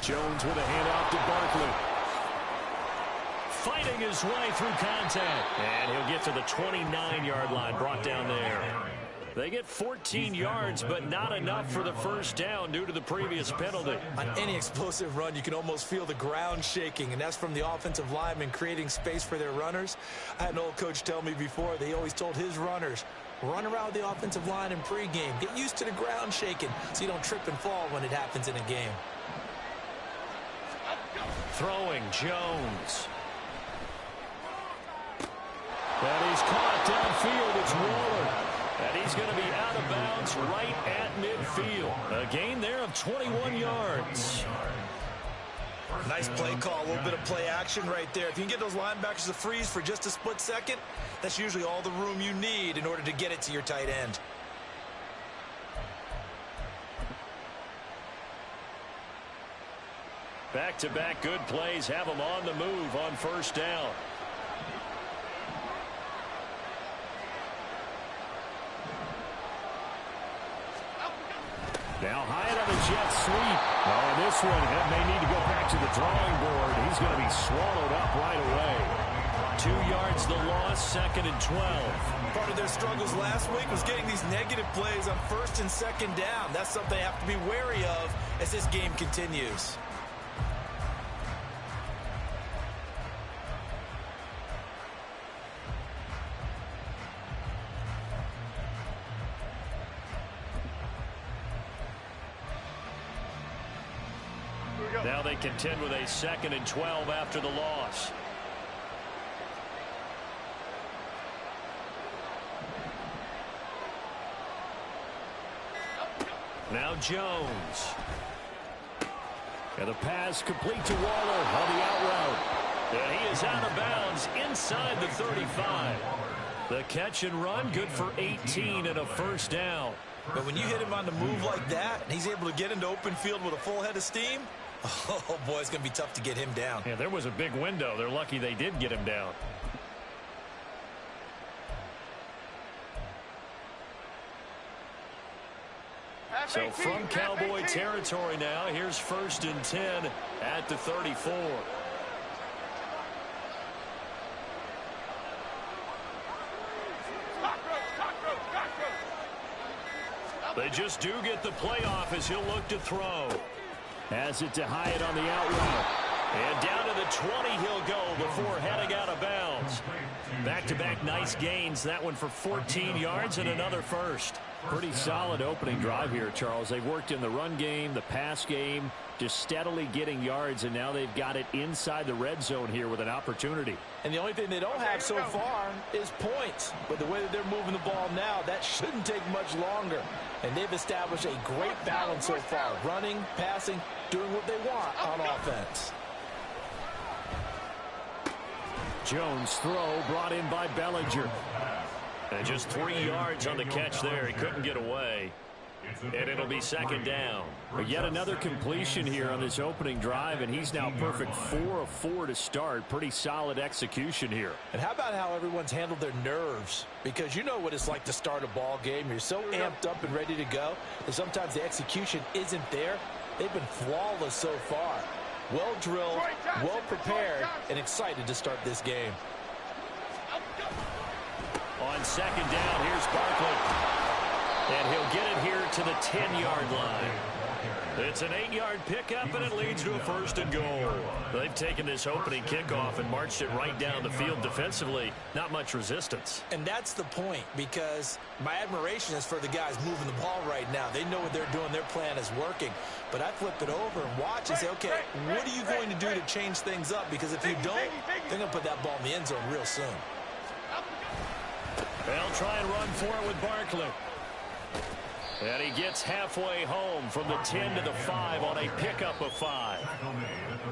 Jones with a handoff to Barkley. Fighting his way through contact. And he'll get to the 29-yard line, brought down there. They get 14 yards, but not enough for the first down due to the previous penalty. On any explosive run, you can almost feel the ground shaking, and that's from the offensive linemen creating space for their runners. I had an old coach tell me before, they always told his runners, run around the offensive line in pregame. Get used to the ground shaking so you don't trip and fall when it happens in a game. Throwing Jones. And he's caught downfield. It's Waller. And he's going to be out of bounds right at midfield. A gain there of 21 yards. Nice play call, a little bit of play action right there. If you can get those linebackers to freeze for just a split second, that's usually all the room you need in order to get it to your tight end. Back-to-back good plays have them on the move on first down. Now Hyatt on the jet sweep. Oh, this one may need to go back to the drawing board. He's going to be swallowed up right away. 2 yards the loss, 2nd and 12. Part of their struggles last week was getting these negative plays on 1st and 2nd down. That's something they have to be wary of as this game continues. Now they contend with a 2nd and 12 after the loss. Now Jones. And the pass complete to Waller on the out route. And he is out of bounds inside the 35. The catch and run good for 18 and a first down. But when you hit him on the move like that, and he's able to get into open field with a full head of steam, oh, boy, it's going to be tough to get him down. Yeah, there was a big window. They're lucky they did get him down. So from Cowboy territory now, here's 1st and 10 at the 34. They just do get the playoff as he'll look to throw. Has it to Hyatt on the out route. And down to the 20 he'll go before heading out of bounds. Back-to-back nice gains. That one for 14 yards and another first. Pretty solid opening drive here, Charles. They've worked in the run game, the pass game, just steadily getting yards, and now they've got it inside the red zone here with an opportunity. And the only thing they don't have so far is points. But the way that they're moving the ball now, that shouldn't take much longer. And they've established a great balance so far. Running, passing, doing what they want on offense. Jones' throw brought in by Bellinger. And just 3 yards on the catch there. He couldn't get away. And it'll be 2nd down. But yet another completion here on this opening drive, and he's now perfect 4 of 4 to start. Pretty solid execution here. And how about how everyone's handled their nerves? Because you know what it's like to start a ball game. You're so amped up and ready to go that sometimes the execution isn't there. They've been flawless so far. Well drilled, well prepared, and excited to start this game. On 2nd down, here's Barkley. And he'll get it here to the 10-yard line. It's an 8-yard pickup, and it leads to a 1st and goal. They've taken this opening kickoff and marched it right down the field defensively. Not much resistance. And that's the point, because my admiration is for the guys moving the ball right now. They know what they're doing. Their plan is working. But I flip it over and watch and say, okay, what are you going to do to change things up? Because if you don't, they're going to put that ball in the end zone real soon. They'll try and run for it with Barkley. And he gets halfway home from the 10 to the 5 on a pickup of 5.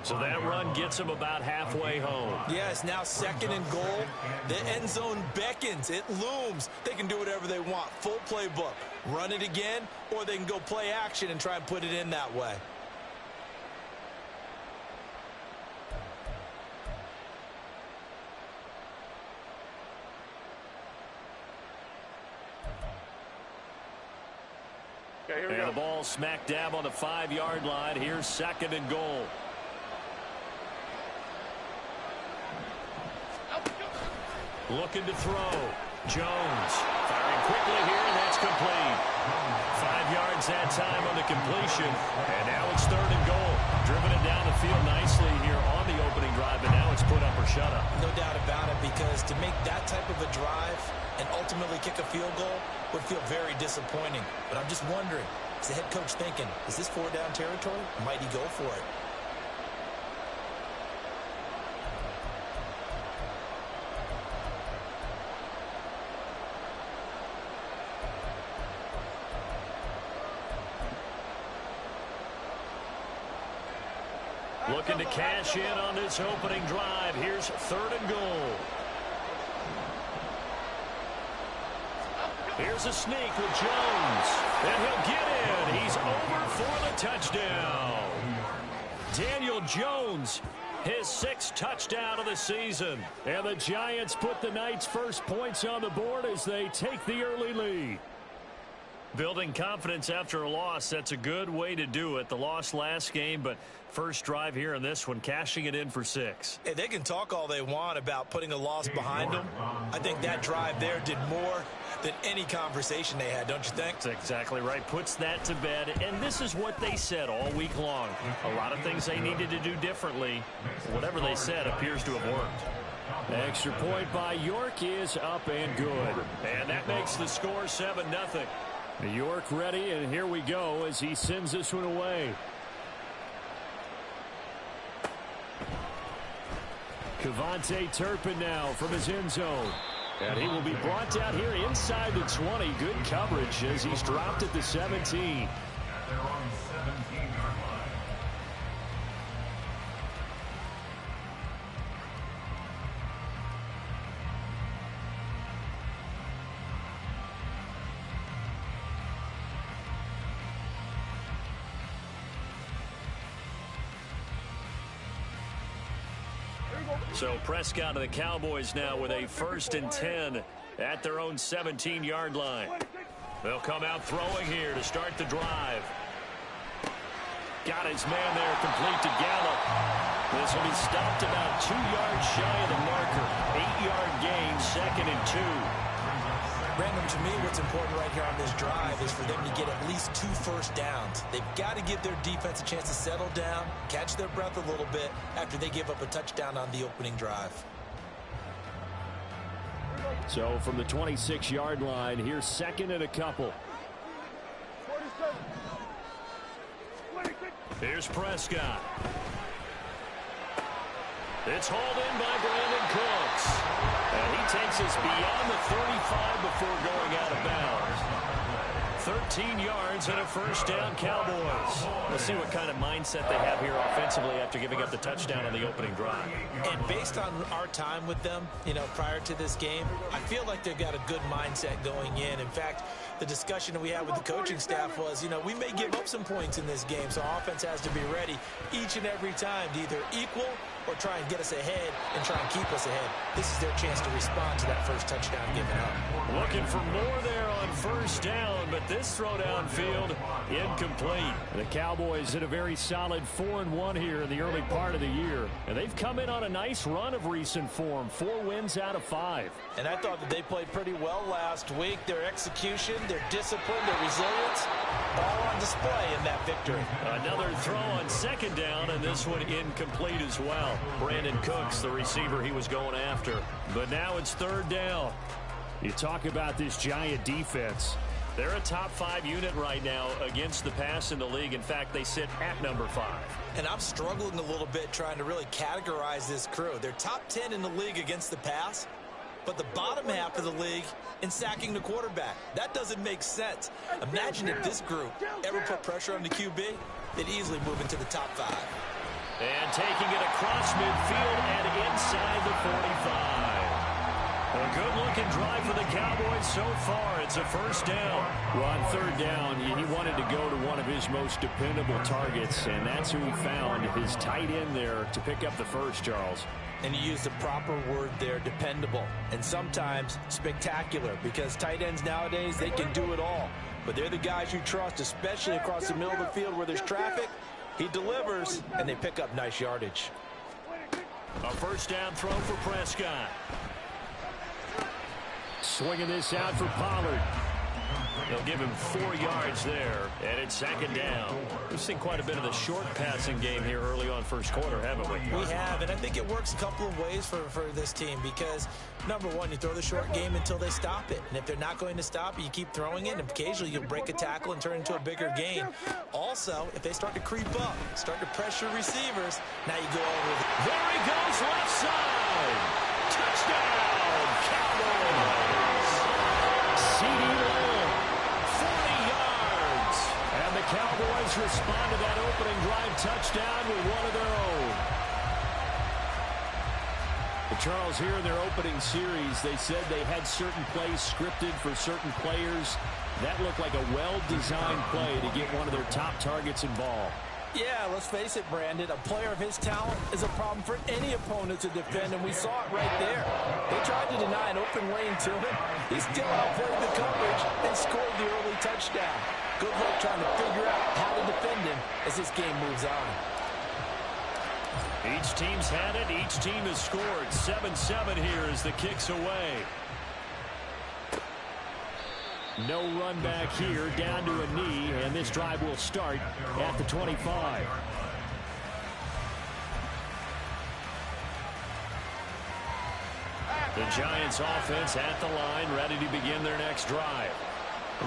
So that run gets him about halfway home. Yeah, it's now 2nd and goal. The end zone beckons. It looms. They can do whatever they want. Full playbook. Run it again, or they can go play action and try and put it in that way. And the ball smack dab on the 5-yard line. Here's 2nd and goal. Looking to throw. Jones firing quickly here, and that's complete. 5 yards that time on the completion. And now it's 3rd and goal. Driven it down the field nicely here on the opening drive, and now it's put up or shut up. No doubt about it, because to make that type of a drive and ultimately kick a field goal would feel very disappointing. But I'm just wondering, is the head coach thinking, is this 4-down territory? Or might he go for it? Looking to cash in on this opening drive. Here's 3rd and goal. Here's a sneak with Jones. And he'll get in. He's over for the touchdown. Daniel Jones, his 6th touchdown of the season. And the Giants put the night's first points on the board as they take the early lead. Building confidence after a loss, that's a good way to do it. The loss last game, but first drive here in this one, cashing it in for 6. Hey, they can talk all they want about putting a loss behind them. I think that drive there did more than any conversation they had, don't you think? That's exactly right. Puts that to bed, and this is what they said all week long. A lot of things they needed to do differently. Whatever they said appears to have worked. Extra point by York is up and good. And that makes the score 7-0. New York ready, and here we go as he sends this one away. Cavante Turpin now from his end zone. And he will be brought down here inside the 20. Good coverage as he's dropped at the 17. So Prescott and the Cowboys now with a 1st and 10 at their own 17-yard line. They'll come out throwing here to start the drive. Got his man there complete to Gallup. This will be stopped about 2 yards shy of the marker. 8-yard gain, 2nd and 2. Brandon, to me, what's important right here on this drive is for them to get at least 2 first downs. They've got to give their defense a chance to settle down, catch their breath a little bit after they give up a touchdown on the opening drive. So from the 26-yard line, here's 2nd and a couple. Here's Prescott. It's hauled in by Brandon Cooks. And he takes us beyond the 35 before going out of bounds. 13 yards and a 1st down, Cowboys. Let's see what kind of mindset they have here offensively after giving up the touchdown on the opening drive. And based on our time with them, prior to this game, I feel like they've got a good mindset going in. In fact, the discussion that we had with the coaching staff was, we may give up some points in this game, so offense has to be ready each and every time to either equal or try and get us ahead and try and keep us ahead. This is their chance to respond to that first touchdown given up. Looking for more there on 1st down, but this throw downfield incomplete. The Cowboys did a very solid 4-1 here in the early part of the year, and they've come in on a nice run of recent form. 4 wins out of 5. And I thought that they played pretty well last week. Their execution, their discipline, their resilience, all on display in that victory. Another throw on 2nd down, and this one incomplete as well. Brandon Cooks, the receiver he was going after. But now it's 3rd down. You talk about this Giant defense. They're a top 5 unit right now against the pass in the league. In fact, they sit at number 5. And I'm struggling a little bit trying to really categorize this crew. They're top 10 in the league against the pass, but the bottom half of the league in sacking the quarterback. That doesn't make sense. Imagine if this group ever put pressure on the QB, they'd easily move into the top 5. And taking it across midfield and inside the 45. A good-looking drive for the Cowboys so far. It's a 1st down. Well, on 3rd down, he wanted to go to one of his most dependable targets, and that's who he found, his tight end there, to pick up the first, Charles. And you use the proper word there, dependable, and sometimes spectacular, because tight ends nowadays, they can do it all. but they're the guys you trust, especially across the middle of the field where there's traffic. He delivers, and they pick up nice yardage. A first down throw for Prescott. Swinging this out for Pollard. They'll give him 4 yards there, and it's second down. We've seen quite a bit of the short passing game here early on first quarter, haven't we? We have, and I think it works a couple of ways for this team because, number one, you throw the short game until they stop it. And if they're not going to stop it, you keep throwing it, and occasionally you'll break a tackle and turn it into a bigger gain. Also, if they start to creep up, start to pressure receivers, now you go over with it. There he goes, left side. Touchdown, Cowboys. CD Lamb, 40 yards. And the Cowboys respond to that opening drive touchdown with one of their own. But Charles, here in their opening series, they said they had certain plays scripted for certain players. That looked like a well-designed play to get one of their top targets involved. Yeah, let's face it, Brandon. A player of his talent is a problem for any opponent to defend, and we saw it right there. They tried to deny an open lane to him. He still outplayed the coverage and scored the early touchdown. Good luck trying to figure out how to defend him as this game moves on. Each team's had it. Each team has scored. 7-7 here as the kick's away. No run back here, down to a knee, and this drive will start at the 25. The Giants offense at the line, ready to begin their next drive.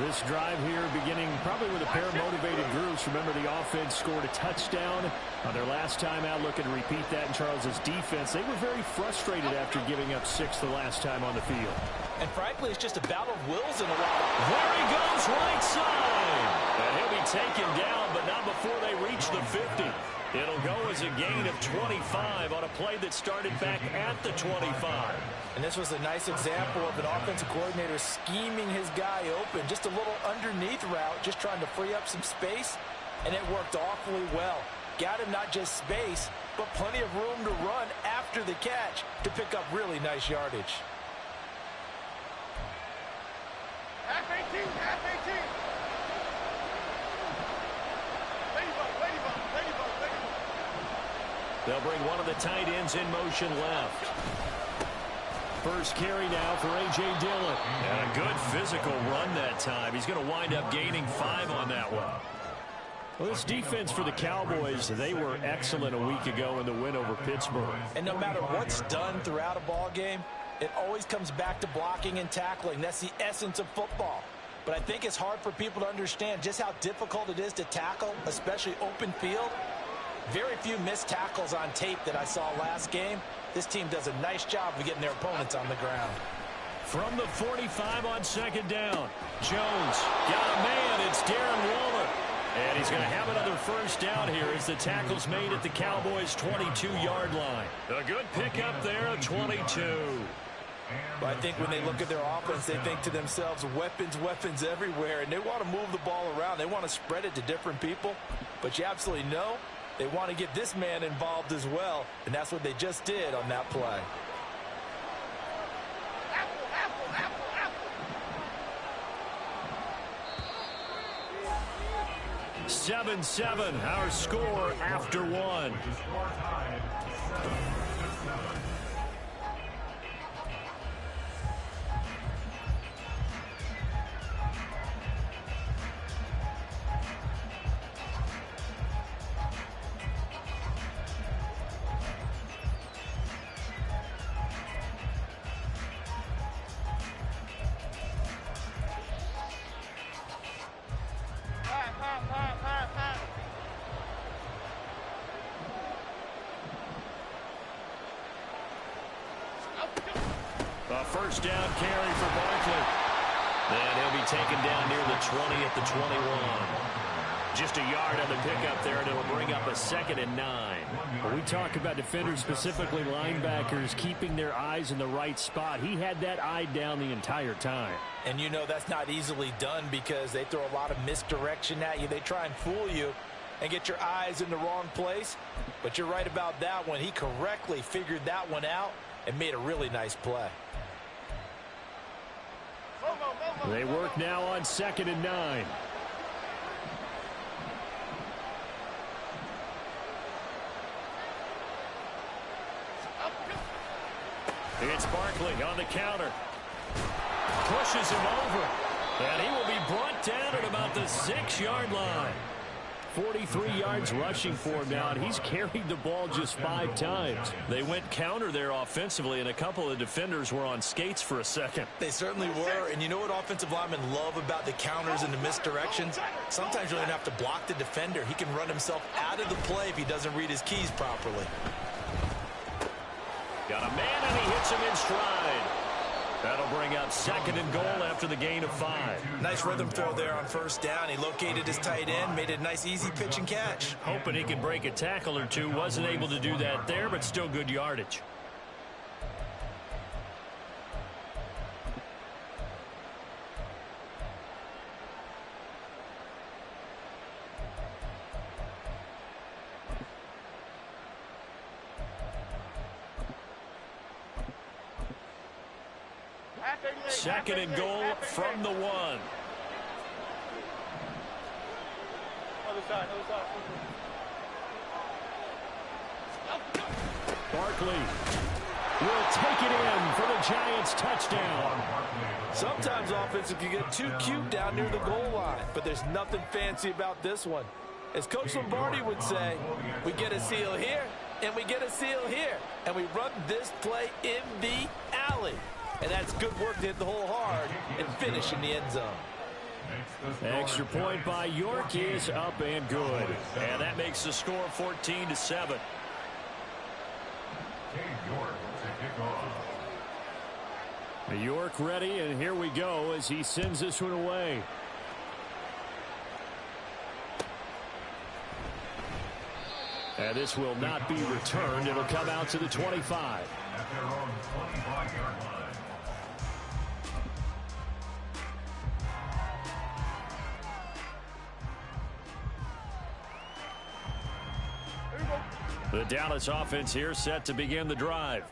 This drive here beginning probably with a pair of motivated groups. Remember, the offense scored a touchdown on their last time out. Looking to repeat that in Charles's defense. They were very frustrated after giving up 6 the last time on the field. And frankly, it's just a battle of wills in a while. There he goes, right side. And he'll be taken down, but not before they reach the 50. It'll go as a gain of 25 on a play that started back at the 25. And this was a nice example of an offensive coordinator scheming his guy open. Just a little underneath route, just trying to free up some space. And it worked awfully well. Got him not just space, but plenty of room to run after the catch to pick up really nice yardage. Half 18, half 18. They'll bring one of the tight ends in motion left. First carry now for A.J. Dillon. And a good physical run that time. He's going to wind up gaining 5 on that one. Well, this defense for the Cowboys, they were excellent a week ago in the win over Pittsburgh. And no matter what's done throughout a ball game, it always comes back to blocking and tackling. That's the essence of football. But I think it's hard for people to understand just how difficult it is to tackle, especially open field. Very few missed tackles on tape that I saw last game. This team does a nice job of getting their opponents on the ground. From the 45 on second down, Jones got a man. It's Darren Waller. And he's going to have another first down here as the tackle's made at the Cowboys' 22-yard line. A good pickup there at 22. But I think when they look at their offense, they think to themselves, weapons, weapons everywhere. And they want to move the ball around. They want to spread it to different people. But you absolutely know they want to get this man involved as well. And that's what they just did on that play. 7-7, our score after 1. A first down carry for Barkley. And he'll be taken down near the 20 at the 21. Just a yard on the pickup there, and it'll bring up a 2nd and 9. When we talk about defenders, specifically linebackers, keeping their eyes in the right spot, he had that eye down the entire time. And you know that's not easily done because they throw a lot of misdirection at you. They try and fool you and get your eyes in the wrong place. But you're right about that one. He correctly figured that one out and made a really nice play. They work now on 2nd and 9. It's Barkley on the counter. Pushes him over. And he will be brought down at about the 6-yard line. 43 yards rushing for him now, and he's carried the ball just 5 times. They went counter there offensively, and a couple of defenders were on skates for a second. They certainly were, and you know what offensive linemen love about the counters and the misdirections? Sometimes you don't have to block the defender. He can run himself out of the play if he doesn't read his keys properly. Got a man, and he hits him in stride. That'll bring up 2nd and goal after the gain of 5. Nice rhythm throw there on 1st down. He located his tight end, made it a nice easy pitch and catch. Hoping he can break a tackle or two. Wasn't able to do that there, but still good yardage. Second and goal from the 1. Other side, other side. Barkley will take it in for the Giants touchdown. Sometimes offenses can get too cute down near the goal line, but there's nothing fancy about this one. As Coach Lombardi would say, we get a seal here, and we get a seal here, and we run this play in the alley. And that's good work to hit the hole hard and finish in the end zone. Extra point by York is up and good. And that makes the score 14-7. York ready, and here we go as he sends this one away. And this will not be returned. It'll come out to the 25. At their own 25-yard line. The Dallas offense here set to begin the drive.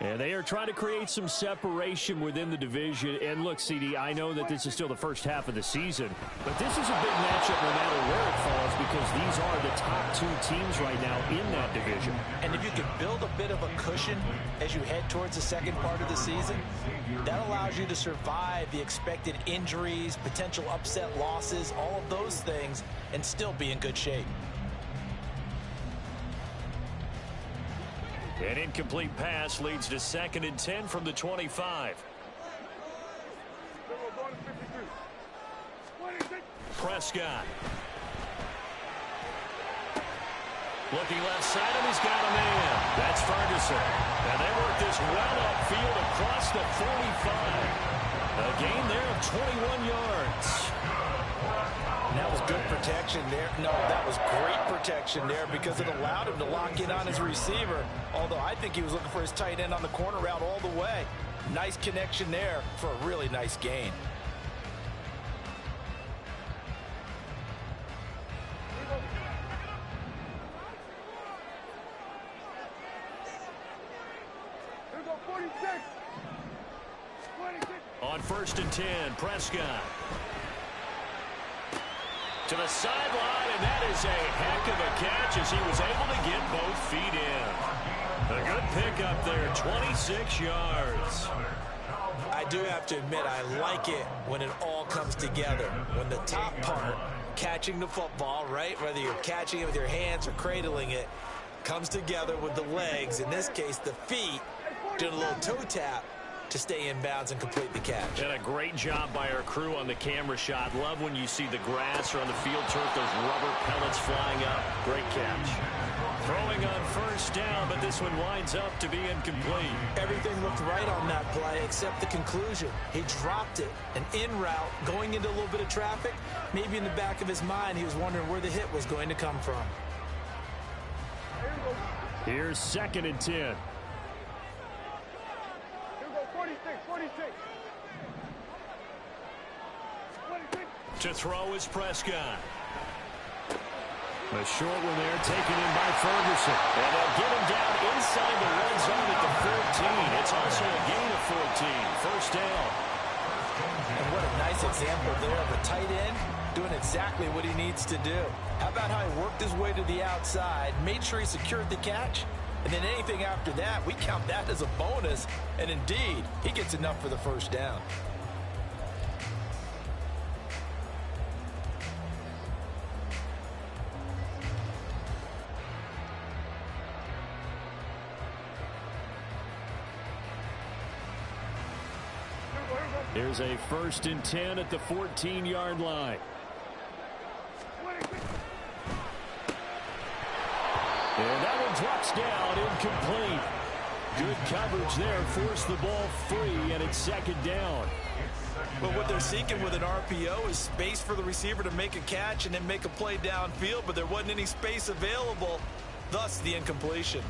And they are trying to create some separation within the division. And look, CD, I know that this is still the first half of the season, but this is a big matchup no matter where it falls because these are the top 2 teams right now in that division. And if you can build a bit of a cushion as you head towards the second part of the season, that allows you to survive the expected injuries, potential upset losses, all of those things, and still be in good shape. An incomplete pass leads to 2nd and 10 from the 25. Prescott. Looking left side, and he's got a man. That's Ferguson. And they work this well upfield across the 45. A gain there of 21 yards. And that was good protection there. No, that was great protection there because it allowed him to lock in on his receiver. Although I think he was looking for his tight end on the corner route all the way. Nice connection there for a really nice gain. On 1st and 10, Prescott. To the sideline, and that is a heck of a catch as he was able to get both feet in. A good pickup there, 26 yards. I do have to admit, I like it when it all comes together. When the top part, catching the football, right, whether you're catching it with your hands or cradling it, comes together with the legs, in this case the feet, doing a little toe tap to stay in bounds and complete the catch. And a great job by our crew on the camera shot. Love when you see the grass or on the field turf, those rubber pellets flying up. Great catch. Throwing on 1st down, but this one winds up to be incomplete. Everything looked right on that play except the conclusion. He dropped it, an in route, going into a little bit of traffic. Maybe in the back of his mind, he was wondering where the hit was going to come from. Here's 2nd and 10. 46. To throw is Prescott. A short one there taken in by Ferguson. And they'll get him down inside the red zone at the 14. It's also a gain of 14. 1st down. And what a nice example there of a tight end doing exactly what he needs to do. How about how he worked his way to the outside, made sure he secured the catch, and then anything after that, we count that as a bonus. And indeed, he gets enough for the first down. Here's a 1st and 10 at the 14-yard line. And that one drops down, incomplete. Good coverage there, forced the ball free, and it's 2nd down. But what they're seeking with an RPO is space for the receiver to make a catch and then make a play downfield, but there wasn't any space available, thus the incompletion.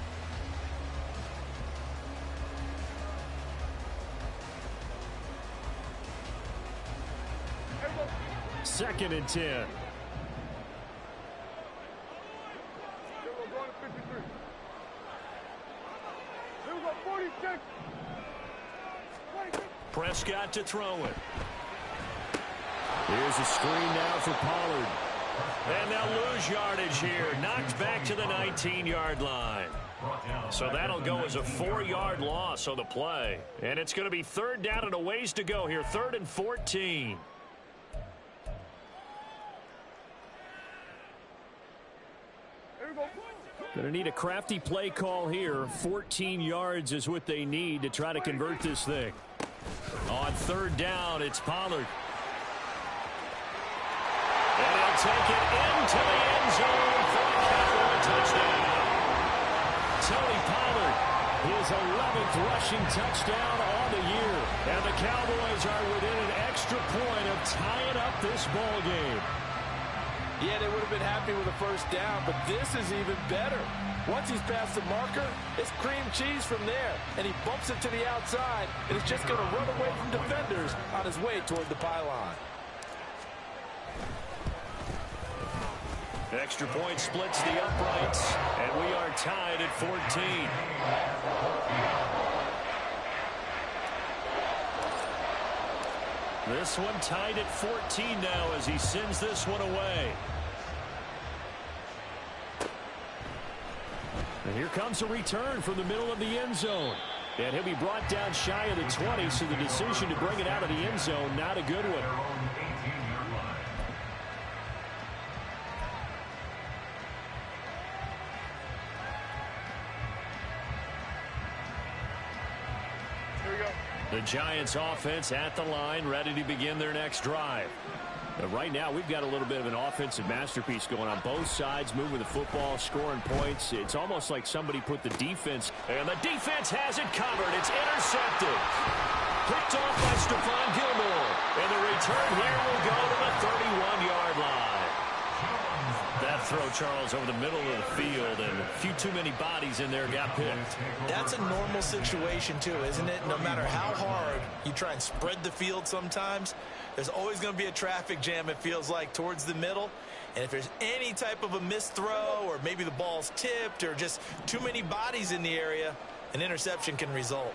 2nd and 10. Here we go, going to 53. Here we go, 46. 26. Prescott to throw it. Here's a screen now for Pollard. And they'll lose yardage here. Knocked back to the 19-yard line. So that'll go as a 4-yard loss on the play. And it's going to be 3rd down and a ways to go here. 3rd and 14. Going to need a crafty play call here. 14 yards is what they need to try to convert this thing. On 3rd down, it's Pollard. And he'll take it into the end zone for a Cowboy touchdown. Tony Pollard, his 11th rushing touchdown on the year. And the Cowboys are within an extra point of tying up this ball game. Yeah, they would have been happy with a 1st down, but this is even better. Once he's past the marker, it's cream cheese from there, and he bumps it to the outside, and it's just going to run away from defenders on his way toward the pylon. Extra point splits the uprights, and we are tied at 14. This one tied at 14 now as he sends this one away. And here comes a return from the middle of the end zone. And he'll be brought down shy of the 20, so the decision to bring it out of the end zone, not a good one. The Giants offense at the line, ready to begin their next drive. But right now, we've got a little bit of an offensive masterpiece going on both sides, moving the football, scoring points. It's almost like somebody put the defense, and the defense has it covered. It's intercepted. Picked off by Stephon Gilmore. And the return here will go to the 31-yard line. That throw, Charles, over the middle of the field, and a few too many bodies in there got picked. That's a normal situation, too, isn't it? No matter how hard you try and spread the field sometimes, there's always going to be a traffic jam, it feels like, towards the middle. And if there's any type of a missed throw, or maybe the ball's tipped, or just too many bodies in the area, an interception can result.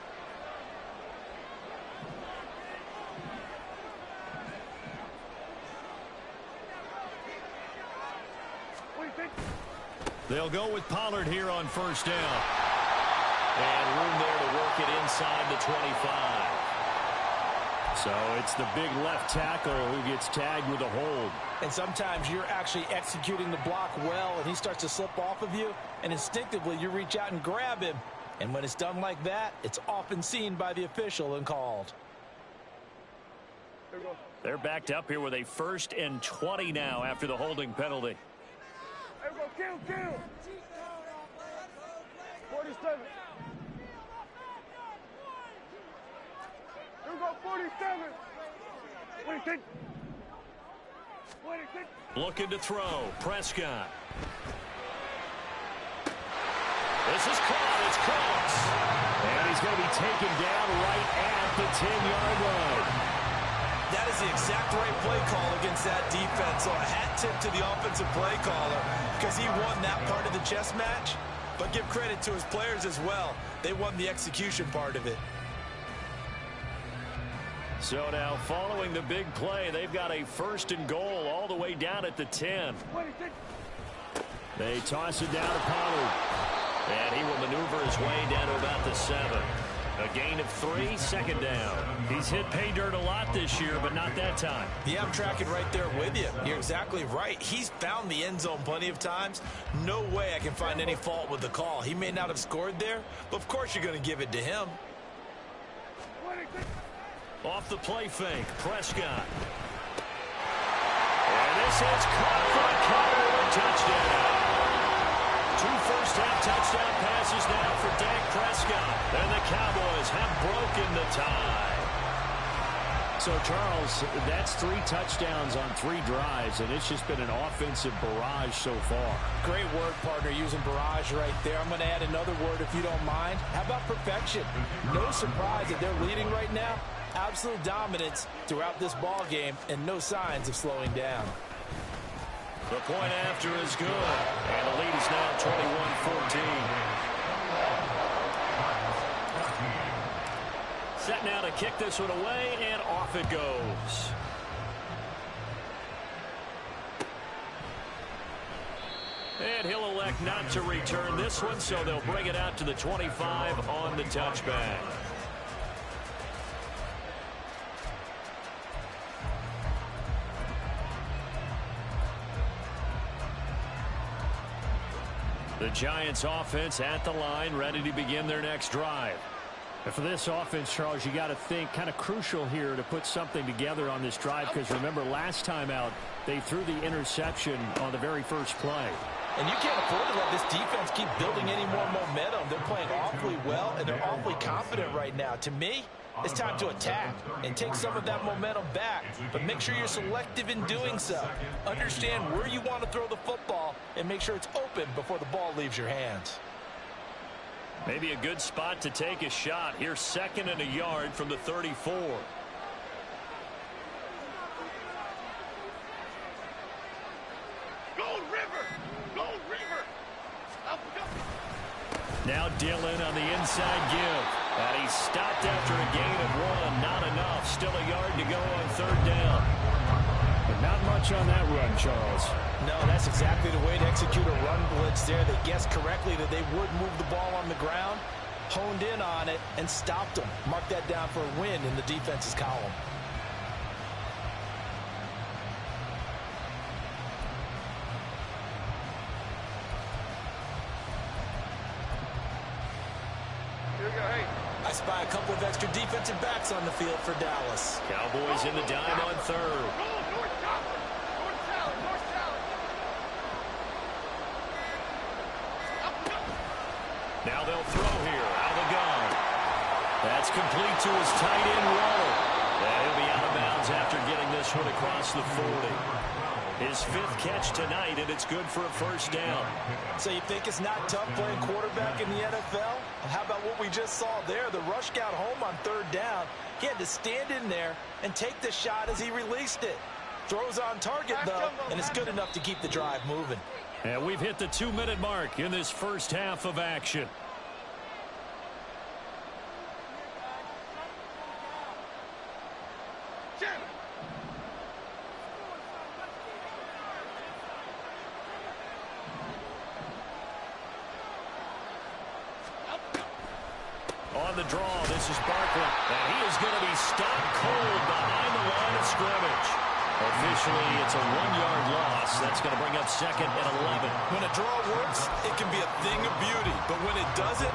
They'll go with Pollard here on 1st down. And room there to work it inside the 25. So it's the big left tackle who gets tagged with a hold. And sometimes you're actually executing the block well, and he starts to slip off of you, and instinctively you reach out and grab him. And when it's done like that, it's often seen by the official and called. They're backed up here with a 1st and 20 now after the holding penalty. Here we go, kill. 47. Here we go, 47. 26. 26. Looking to throw. Prescott. This is caught. It's close. And he's going to be taken down right at the 10-yard line. That is the exact right play call against that defense. So a hat tip to the offensive play caller because he won that part of the chess match. But give credit to his players as well. They won the execution part of it. So now following the big play, they've got a 1st and goal all the way down at the 10. 26. They toss it down to Pollard. And he will maneuver his way down to about the 7. A gain of 3, 2nd down. He's hit pay dirt a lot this year, but not that time. Yeah, I'm tracking right there with you. You're exactly right. He's found the end zone plenty of times. No way I can find any fault with the call. He may not have scored there, but of course you're going to give it to him. 26. Off the play fake, Prescott. And this is caught for a Cowboy touchdown. 2 first-half touchdown passes now for Dak Prescott. And the Cowboys have broken the tie. So, Charles, that's 3 touchdowns on 3 drives, and it's just been an offensive barrage so far. Great word, partner, using barrage right there. I'm going to add another word if you don't mind. How about perfection? No surprise that they're leading right now. Absolute dominance throughout this ball game and no signs of slowing down. The point after is good. And the lead is now 21-14. Set now to kick this one away, and off it goes. And he'll elect not to return this one, so they'll bring it out to the 25 on the touchback. The Giants offense at the line, ready to begin their next drive. And for this offense, Charles, you got to think kind of crucial here to put something together on this drive, because remember last time out they threw the interception on the very first play. And you can't afford to let this defense keep building any more momentum. They're playing awfully well, and they're awfully confident right now. To me, it's time to attack and take some of that momentum back, but make sure you're selective in doing so. Understand where you want to throw the football and make sure it's open before the ball leaves your hands. Maybe a good spot to take a shot. Here's 2nd and a yard from the 34. Gold River! Gold River! Up, go. Now Dillon on the inside give. And he's stopped after a gain of 1. Not enough. Still a yard to go on 3rd down. But not much on that run, Charles. No, that's exactly the way to execute a run blitz there. They guessed correctly that they would move the ball on the ground, honed in on it, and stopped them. Mark that down for a win in the defense's column. Here we go, hey. I spy a couple of extra defensive backs on the field for Dallas. Cowboys in the dime on 3rd. Roll, north salad. North salad, north salad. Up, go. Now they'll throw here. Out of the gun. That's complete to his tight end, Waller. And he'll be out of bounds after getting this one across the 40. His 5th catch tonight, and it's good for a 1st down. So you think it's not tough playing quarterback in the NFL? How about what we just saw there? The rush got home on 3rd down. He had to stand in there and take the shot as he released it. Throws on target, though, and it's good enough to keep the drive moving. And we've hit the 2-minute mark in this first half of action. On the draw, this is Barkley. And he is going to be stopped cold behind the line of scrimmage. Officially, it's a 1-yard loss. That's going to bring up 2nd and 11. When a draw works, it can be a thing of beauty. But when it doesn't,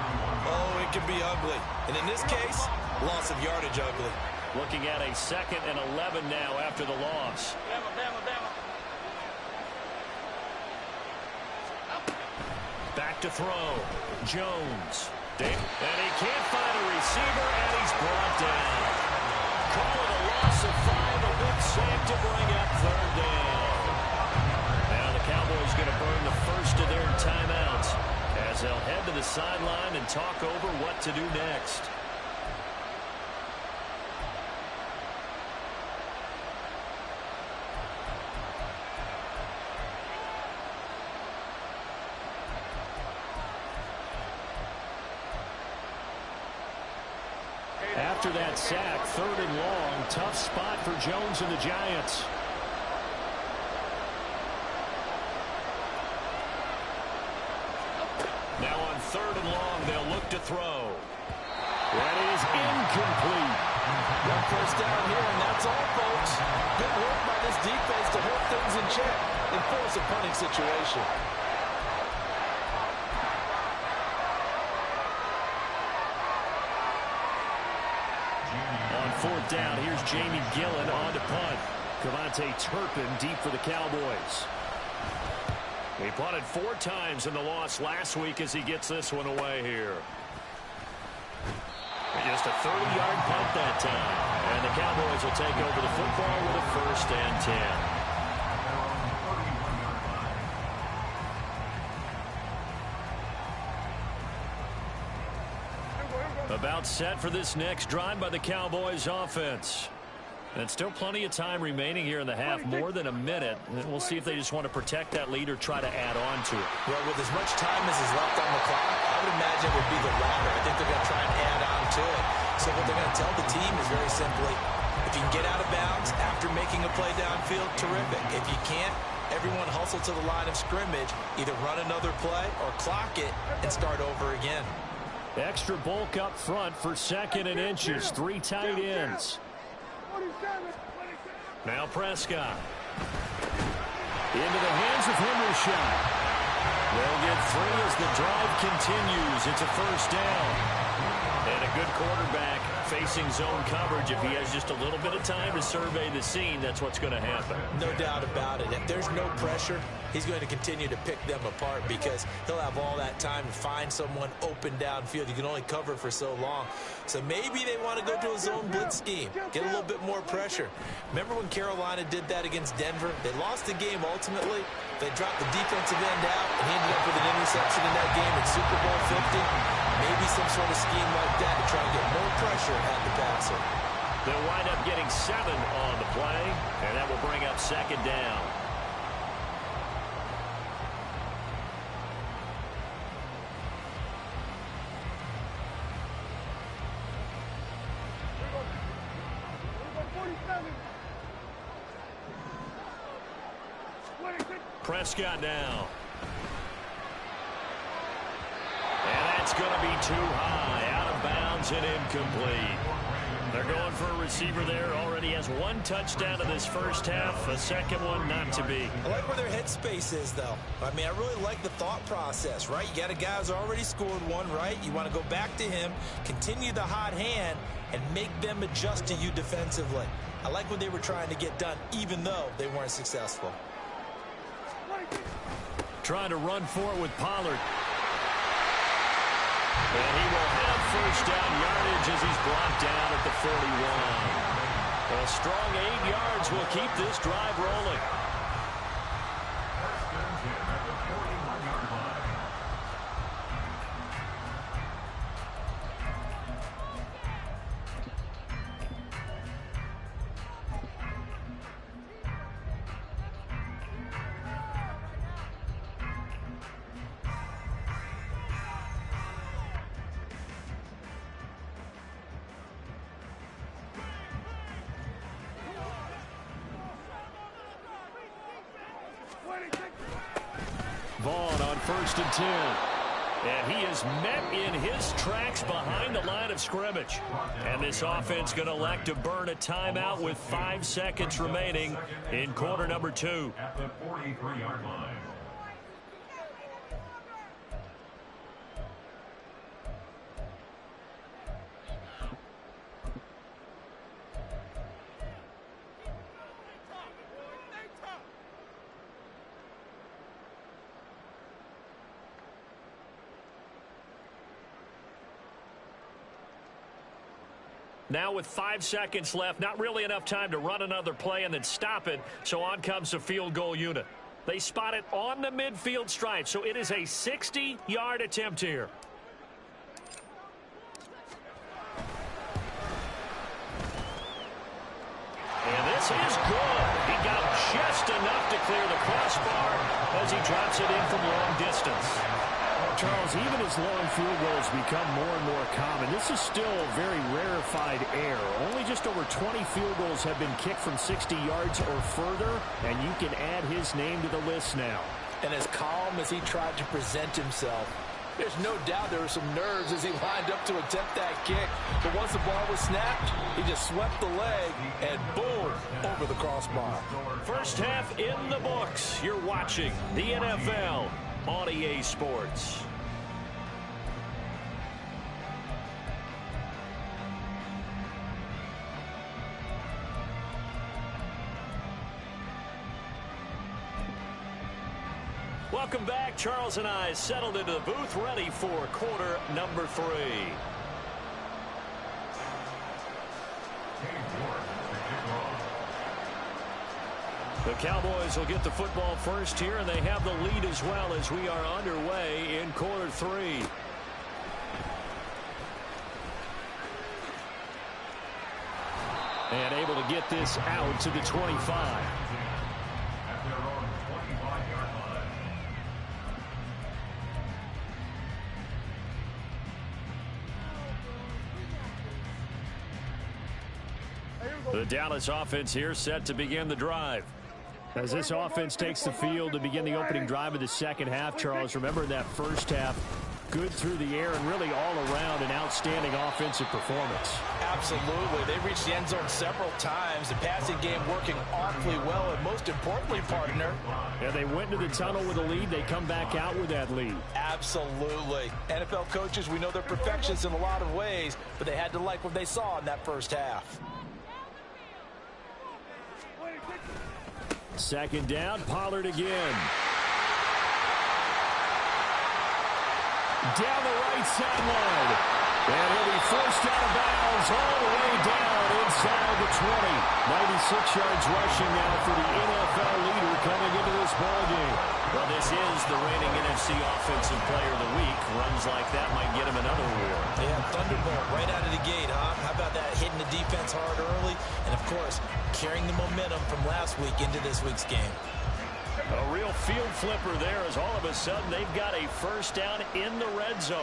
oh, it can be ugly. And in this case, loss of yardage ugly. Looking at a 2nd and 11 now after the loss. Bama, Bama, Bama. Back to throw. Jones. And he can't find a receiver, and he's brought down. Call it a loss of 5, a big sack to bring up 3rd down. Now the Cowboys going to burn the first of their timeouts as they'll head to the sideline and talk over what to do next. after that sack. 3rd and long. Tough spot for Jones and the Giants. Now on 3rd and long, they'll look to throw. That is incomplete. One first down here, and that's all, folks. Good work by this defense to hold things in check and force a punting situation. On 4th down, here's Jamie Gillen on to punt. Cavante Turpin deep for the Cowboys. He punted 4 times in the loss last week as he gets this one away here. Just a 30-yard punt that time. And the Cowboys will take over the football with a 1st and 10. About set for this next drive by the Cowboys offense. And still plenty of time remaining here in the half, more than a minute. And we'll see if they just want to protect that lead or try to add on to it. Well, with as much time as is left on the clock, I would imagine it would be the latter. I think they're going to try and add on to it. So what they're going to tell the team is very simply, if you can get out of bounds after making a play downfield, terrific. If you can't, everyone hustle to the line of scrimmage, either run another play or clock it and start over again. Extra bulk up front for 2nd and inches. 3 tight ends. Now Prescott. Into the hands of Hendershot. They'll get 3 as the drive continues. It's a 1st down. And a good quarterback facing zone coverage. If he has just a little bit of time to survey the scene, that's what's going to happen. No doubt about it. If there's no pressure, he's going to continue to pick them apart because he'll have all that time to find someone open downfield. You can only cover for so long. So maybe they want to go to a zone blitz scheme, get a little bit more pressure. Remember when Carolina did that against Denver? They lost the game ultimately. They dropped the defensive end out and he ended up with an interception in that game in Super Bowl 50. Maybe some sort of scheme like that to try and get more pressure at the passer. They'll wind up getting 7 on the play, and that will bring up 2nd down. Prescott now. And that's going to be too high. Out of bounds and incomplete. They're going for a receiver there. Already has 1 touchdown in this first half. A second one not to be. I like where their headspace is, though. I mean, I really like the thought process, right? You got a guy who's already scored 1, right? You want to go back to him, continue the hot hand, and make them adjust to you defensively. I like what they were trying to get done, even though they weren't successful. Trying to run for it with Pollard. And he will have 1st down yardage as he's brought down at the 41. A strong 8 yards will keep this drive rolling. Vaughn on 1st and 10. And he is met in his tracks behind the line of scrimmage. And this offense going to elect to burn a timeout with 5 seconds remaining in quarter number 2. At the 43-yard line. Now with 5 seconds left, not really enough time to run another play and then stop it, so on comes the field goal unit. They spot it on the midfield stripe, so it is a 60-yard attempt here. And this is good. He got just enough to clear the crossbar as he drops it in from long distance. Charles, even as long field goals become more and more common, this is still a very rarefied air. Only just over 20 field goals have been kicked from 60 yards or further, and you can add his name to the list now. And as calm as he tried to present himself, there's no doubt there were some nerves as he lined up to attempt that kick. But once the ball was snapped, he just swept the leg and boom, over the crossbar. First half in the books. You're watching the NFL on EA Sports. Welcome back. Charles and I settled into the booth, ready for quarter number 3. The Cowboys will get the football first here, and they have the lead as well as we are underway in quarter 3. And able to get this out to the 25. The Dallas offense here set to begin the drive. As this offense takes the field to begin the opening drive of the second half, Charles, remember in that first half, good through the air and really all around an outstanding offensive performance. Absolutely. They reached the end zone several times. The passing game working awfully well, and most importantly, partner. Yeah, they went to the tunnel with a lead. They come back out with that lead. Absolutely. NFL coaches, we know they're perfectionists in a lot of ways, but they had to like what they saw in that first half. Second down, Pollard again. Down the right sideline. And he'll be forced out of bounds all the way down inside the 20. 96 yards rushing now for the NFL leader coming into this ballgame. Well, this is the reigning NFC Offensive Player of the Week. Runs like that might get him another award. Yeah, Thunderbolt right out of the gate, huh? How about that, hitting the defense hard early? And, of course, carrying the momentum from last week into this week's game. A real field flipper there as all of a sudden they've got a first down in the red zone.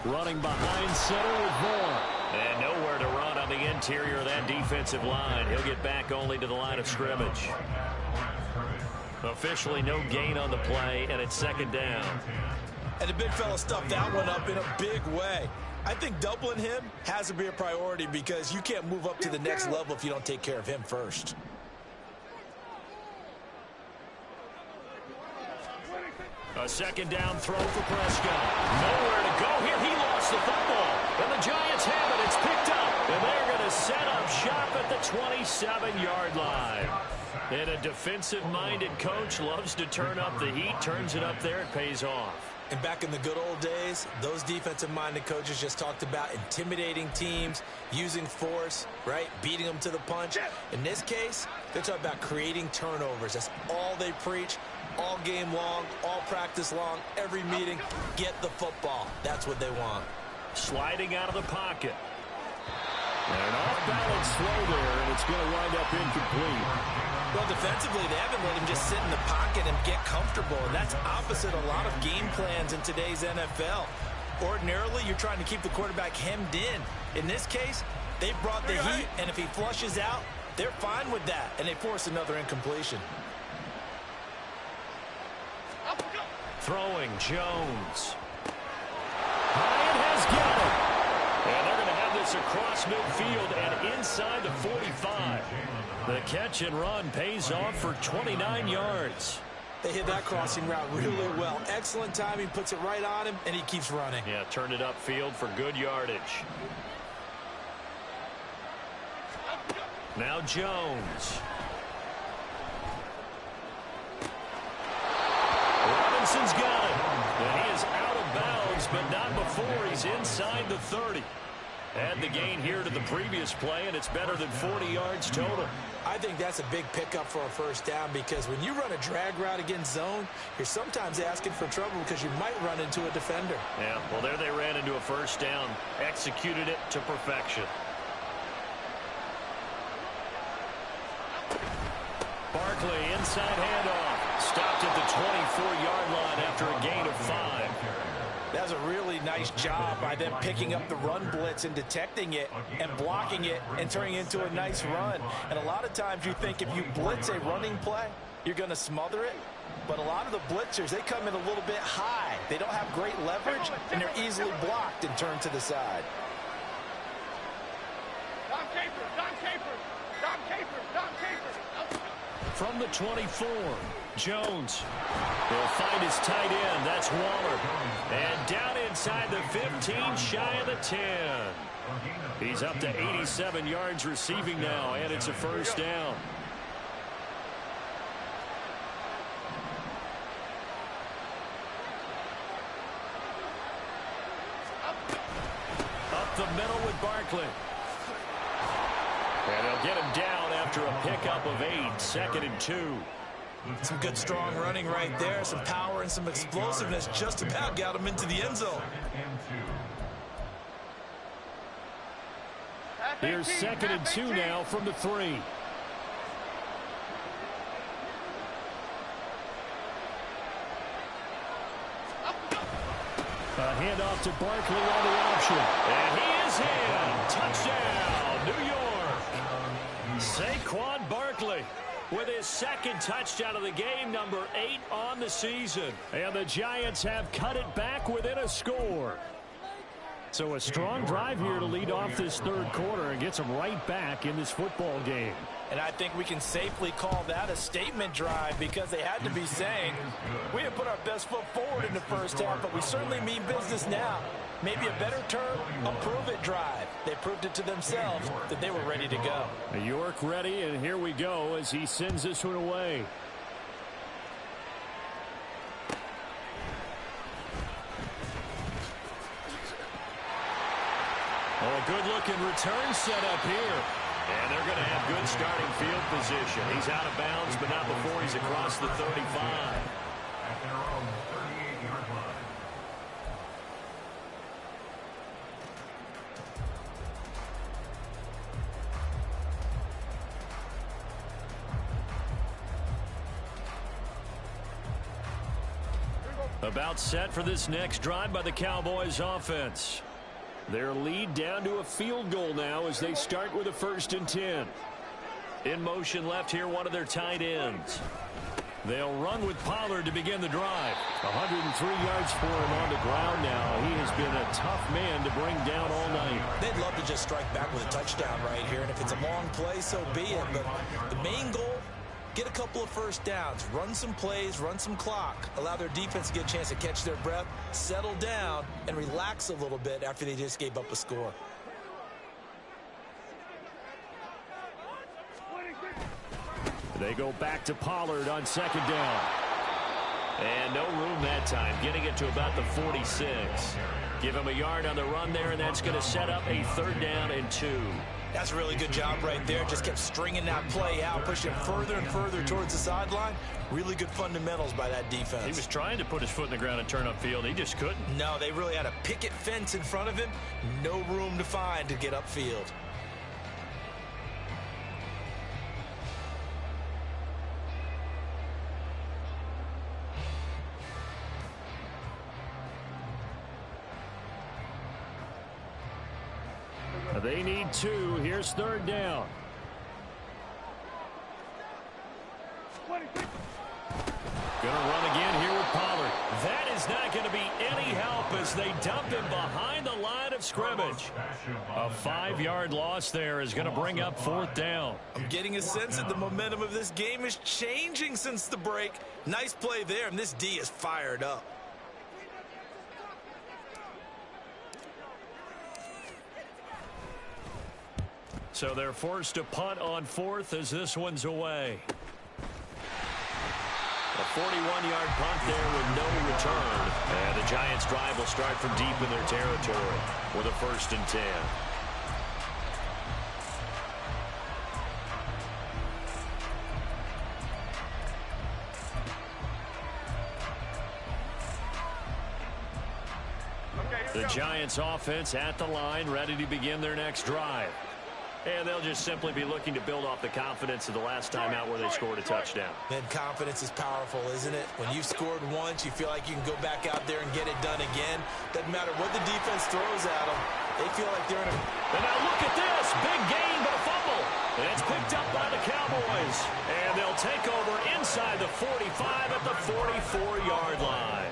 Running behind center with Vaughn. And nowhere to run on the interior of that defensive line. He'll get back only to the line of scrimmage. Officially no gain on the play, and it's second down. And the big fella stuffed that one up in a big way. I think doubling him has to be a priority because you can't move up to the next level if you don't take care of him first. A second down throw for Prescott. Nowhere to go here. He lost the football. And the Giants have it. It's picked up. And they're going to set up shop at the 27-yard line. And a defensive-minded coach loves to turn up the heat. Turns it up there. It pays off. And back in the good old days, those defensive-minded coaches just talked about intimidating teams, using force, right, beating them to the punch. In this case, they're talking about creating turnovers. That's all they preach, all game long, all practice long, every meeting. Get the football. That's what they want. Sliding out of the pocket. An off-balance throw there, and it's going to wind up incomplete. Well, defensively, they haven't let him just sit in the pocket and get comfortable, and that's opposite a lot of game plans in today's NFL. Ordinarily, you're trying to keep the quarterback hemmed in. In this case, they brought the heat, and if he flushes out, they're fine with that, and they force another incompletion. Throwing, Jones. Bryant has got it. And they're going to have this across midfield and inside the 45. The catch and run pays off for 29 yards. They hit that crossing route really well. Excellent timing, puts it right on him, and he keeps running. Yeah, turned it upfield for good yardage. Now Jones. Robinson's got it. And he is out of bounds, but not before he's inside the 30. Add the gain here to the previous play, and it's better than 40 yards total. I think that's a big pickup for a first down because when you run a drag route against zone, you're sometimes asking for trouble because you might run into a defender. Yeah, well, there they ran into a first down. Executed it to perfection. Barkley, inside handoff. Stopped at the 24-yard line after a gain of 5. That's a really nice job by them picking up the run blitz and detecting it and blocking it and turning it into a nice run. And a lot of times you think if you blitz a running play, you're going to smother it. But a lot of the blitzers, they come in a little bit high. They don't have great leverage, and they're easily blocked and turned to the side. From the 24, Jones will find his tight end. That's Waller. And down inside the 15, shy of the 10. He's up to 87 yards receiving now, and it's a first down. Up the middle with Barkley. And they'll get him down after a pickup of 8, 2nd and 2. Some good strong running right there, some power and some explosiveness just about got him into the end zone. Here's 2nd and 2 now from the 3. A handoff to Barkley on the option. And he is in. Touchdown, New York. Saquon Barkley with his 2nd touchdown of the game, number 8 on the season. And the Giants have cut it back within a score. So a strong drive here to lead off this 3rd quarter and gets them right back in this football game. And I think we can safely call that a statement drive because they had to be saying, we have put our best foot forward in the first half, but we certainly mean business now. Maybe a better term, a prove-it drive. They proved it to themselves that they were ready to go. York ready, and here we go as he sends this one away. Oh, a good-looking return set up here. And they're going to have good starting field position. He's out of bounds, but not before he's across the 35. At their own 38-yard line. About set for this next drive by the Cowboys offense. Their lead down to a field goal now as they start with a 1st and 10. In motion left here, one of their tight ends. They'll run with Pollard to begin the drive. 103 yards for him on the ground now. He has been a tough man to bring down all night. They'd love to just strike back with a touchdown right here, and if it's a long play, so be it. But the main goal, get a couple of first downs, run some plays, run some clock, allow their defense to get a chance to catch their breath, settle down, and relax a little bit after they just gave up a score. They go back to Pollard on 2nd down. And no room that time, getting it to about the 46. Give him a yard on the run there, and that's going to set up a 3rd down and 2. That's a really good job right there. Just kept stringing that play out, pushing it further and further towards the sideline. Really good fundamentals by that defense. He was trying to put his foot in the ground and turn upfield. He just couldn't. No, they really had a picket fence in front of him. No room to find to get upfield. They need 2. Here's 3rd down. Going to run again here with Pollard. That is not going to be any help as they dump him behind the line of scrimmage. A 5-yard loss there is going to bring up 4th down. I'm getting a sense that the momentum of this game is changing since the break. Nice play there, and this D is fired up. So they're forced to punt on 4th as this one's away. A 41-yard punt there with no return. And the Giants' drive will start from deep in their territory with a 1st and 10. The Giants' offense at the line, ready to begin their next drive. And they'll just simply be looking to build off the confidence of the last time out where they scored a touchdown. Man, confidence is powerful, isn't it? When you've scored once, you feel like you can go back out there and get it done again. Doesn't matter what the defense throws at them. They feel like they're in a... And now look at this. Big gain, but a fumble. And it's picked up by the Cowboys. And they'll take over inside the 45 at the 44-yard line.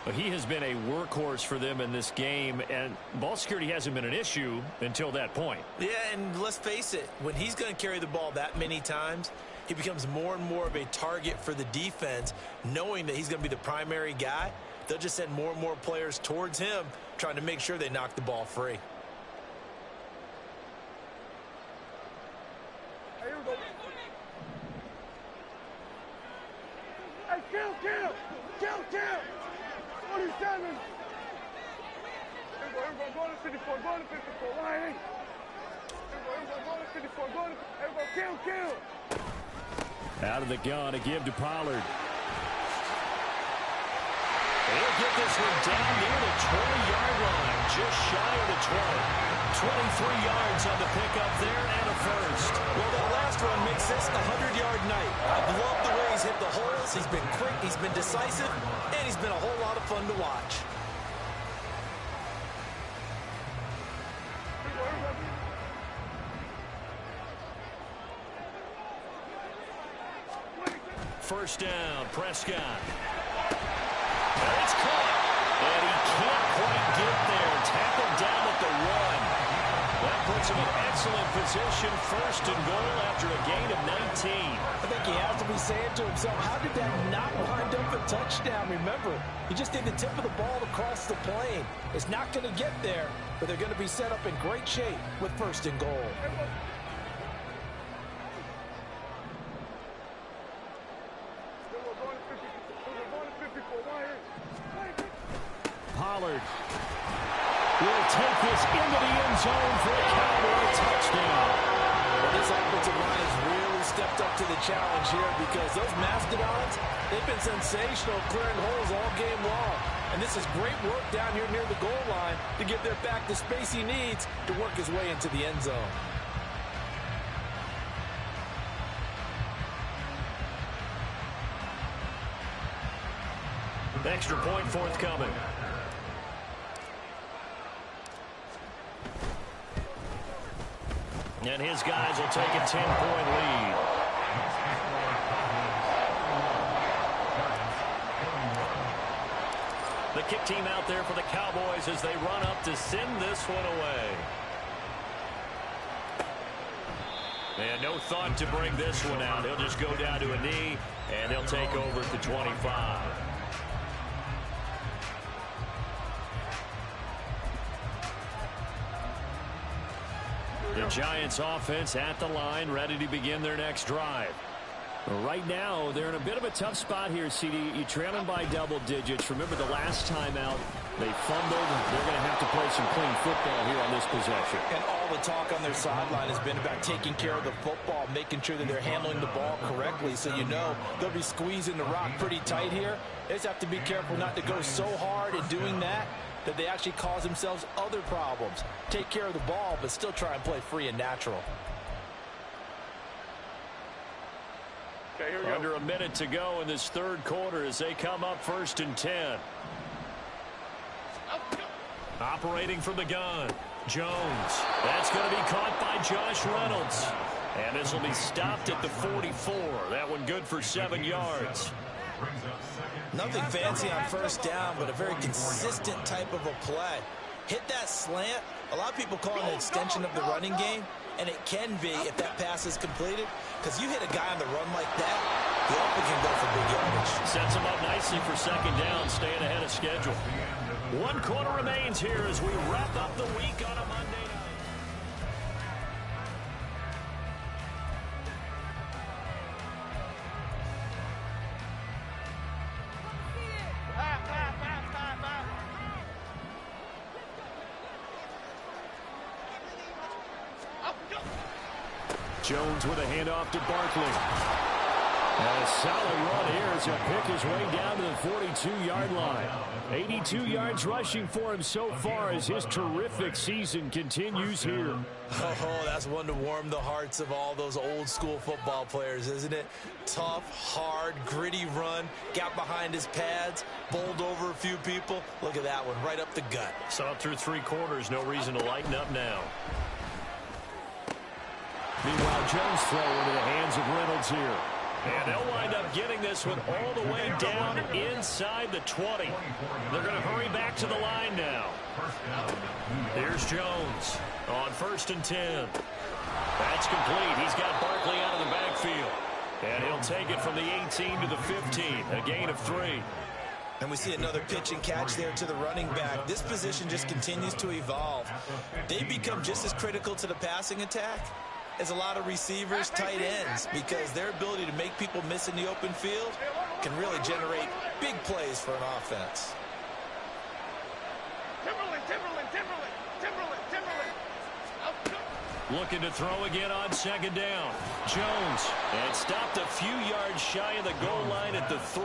But he has been a workhorse for them in this game, and ball security hasn't been an issue until that point. Yeah, and let's face it, when he's going to carry the ball that many times, he becomes more and more of a target for the defense, knowing that he's going to be the primary guy. They'll just send more and more players towards him, trying to make sure they knock the ball free. Here we go. Hey, kill! 47! Here we go, go to 54, go to 54, line in. Here we go, go to 54, go to, here we go, kill! Out of the gun, a give to Pollard. He'll get this one down near the 20-yard line, just shy of the 20. 23 yards on the pickup there and a first. Well, that last run makes this a 100-yard night. I love the way he's hit the holes. He's been quick, he's been decisive, and he's been a whole lot of fun to watch. First down, Prescott. And it's caught. And he can't quite get there. Tackled down at the 1. That puts him in excellent position, first and goal after a gain of 19. I think he has to be saying to himself, how did that not wind up a touchdown? Remember, he just did the tip of the ball across the plane. It's not going to get there, but they're going to be set up in great shape with first and goal. Pollard will take this into the end zone for a Cowboy touchdown. Well, this offensive line has really stepped up to the challenge here because those Mastodons, they've been sensational clearing holes all game long. And this is great work down here near the goal line to give their back the space he needs to work his way into the end zone. Extra point forthcoming. And his guys will take a 10-point lead. The kick team out there for the Cowboys as they run up to send this one away. And no thought to bring this one out. He'll just go down to a knee, and they'll take over at the 25. The Giants offense at the line, ready to begin their next drive. Right now, they're in a bit of a tough spot here, CD. You're trailing by double digits. Remember the last time out, they fumbled. They're going to have to play some clean football here on this possession. And all the talk on their sideline has been about taking care of the football, making sure that they're handling the ball correctly. So you know they'll be squeezing the rock pretty tight here. They just have to be careful not to go so hard in doing that they actually cause themselves other problems. Take care of the ball, but still try and play free and natural. Okay, here we go. Under a minute to go in this third quarter as they come up 1st and 10. Operating from the gun, Jones. That's going to be caught by Josh Reynolds. And this will be stopped at the 44. That one good for 7 yards. Nothing fancy on first down, but a very consistent type of a play. Hit that slant. A lot of people call it an extension of the running game, and it can be if that pass is completed, because you hit a guy on the run like that, he often can go for big yardage. Sets him up nicely for 2nd down, staying ahead of schedule. 1 quarter remains here as we wrap up the week on a Monday night. Jones with a handoff to Barkley. And a solid run here as he'll pick his way down to the 42-yard line. 82 yards rushing for him so far as his terrific season continues here. Oh, that's one to warm the hearts of all those old-school football players, isn't it? Tough, hard, gritty run, got behind his pads, bowled over a few people. Look at that one, right up the gut. Saw it through 3 quarters, no reason to lighten up now. Meanwhile, Jones throw into the hands of Reynolds here. And they'll wind up getting this one all the way down inside the 20. They're going to hurry back to the line now. Here's Jones on 1st and 10. That's complete. He's got Barkley out of the backfield. And he'll take it from the 18 to the 15, a gain of 3. And we see another pitch and catch there to the running back. This position just continues to evolve. They become just as critical to the passing attack as a lot of receivers, tight ends, because their ability to make people miss in the open field can really generate big plays for an offense. Looking to throw again on 2nd down. Jones, and stopped a few yards shy of the goal line at the 3.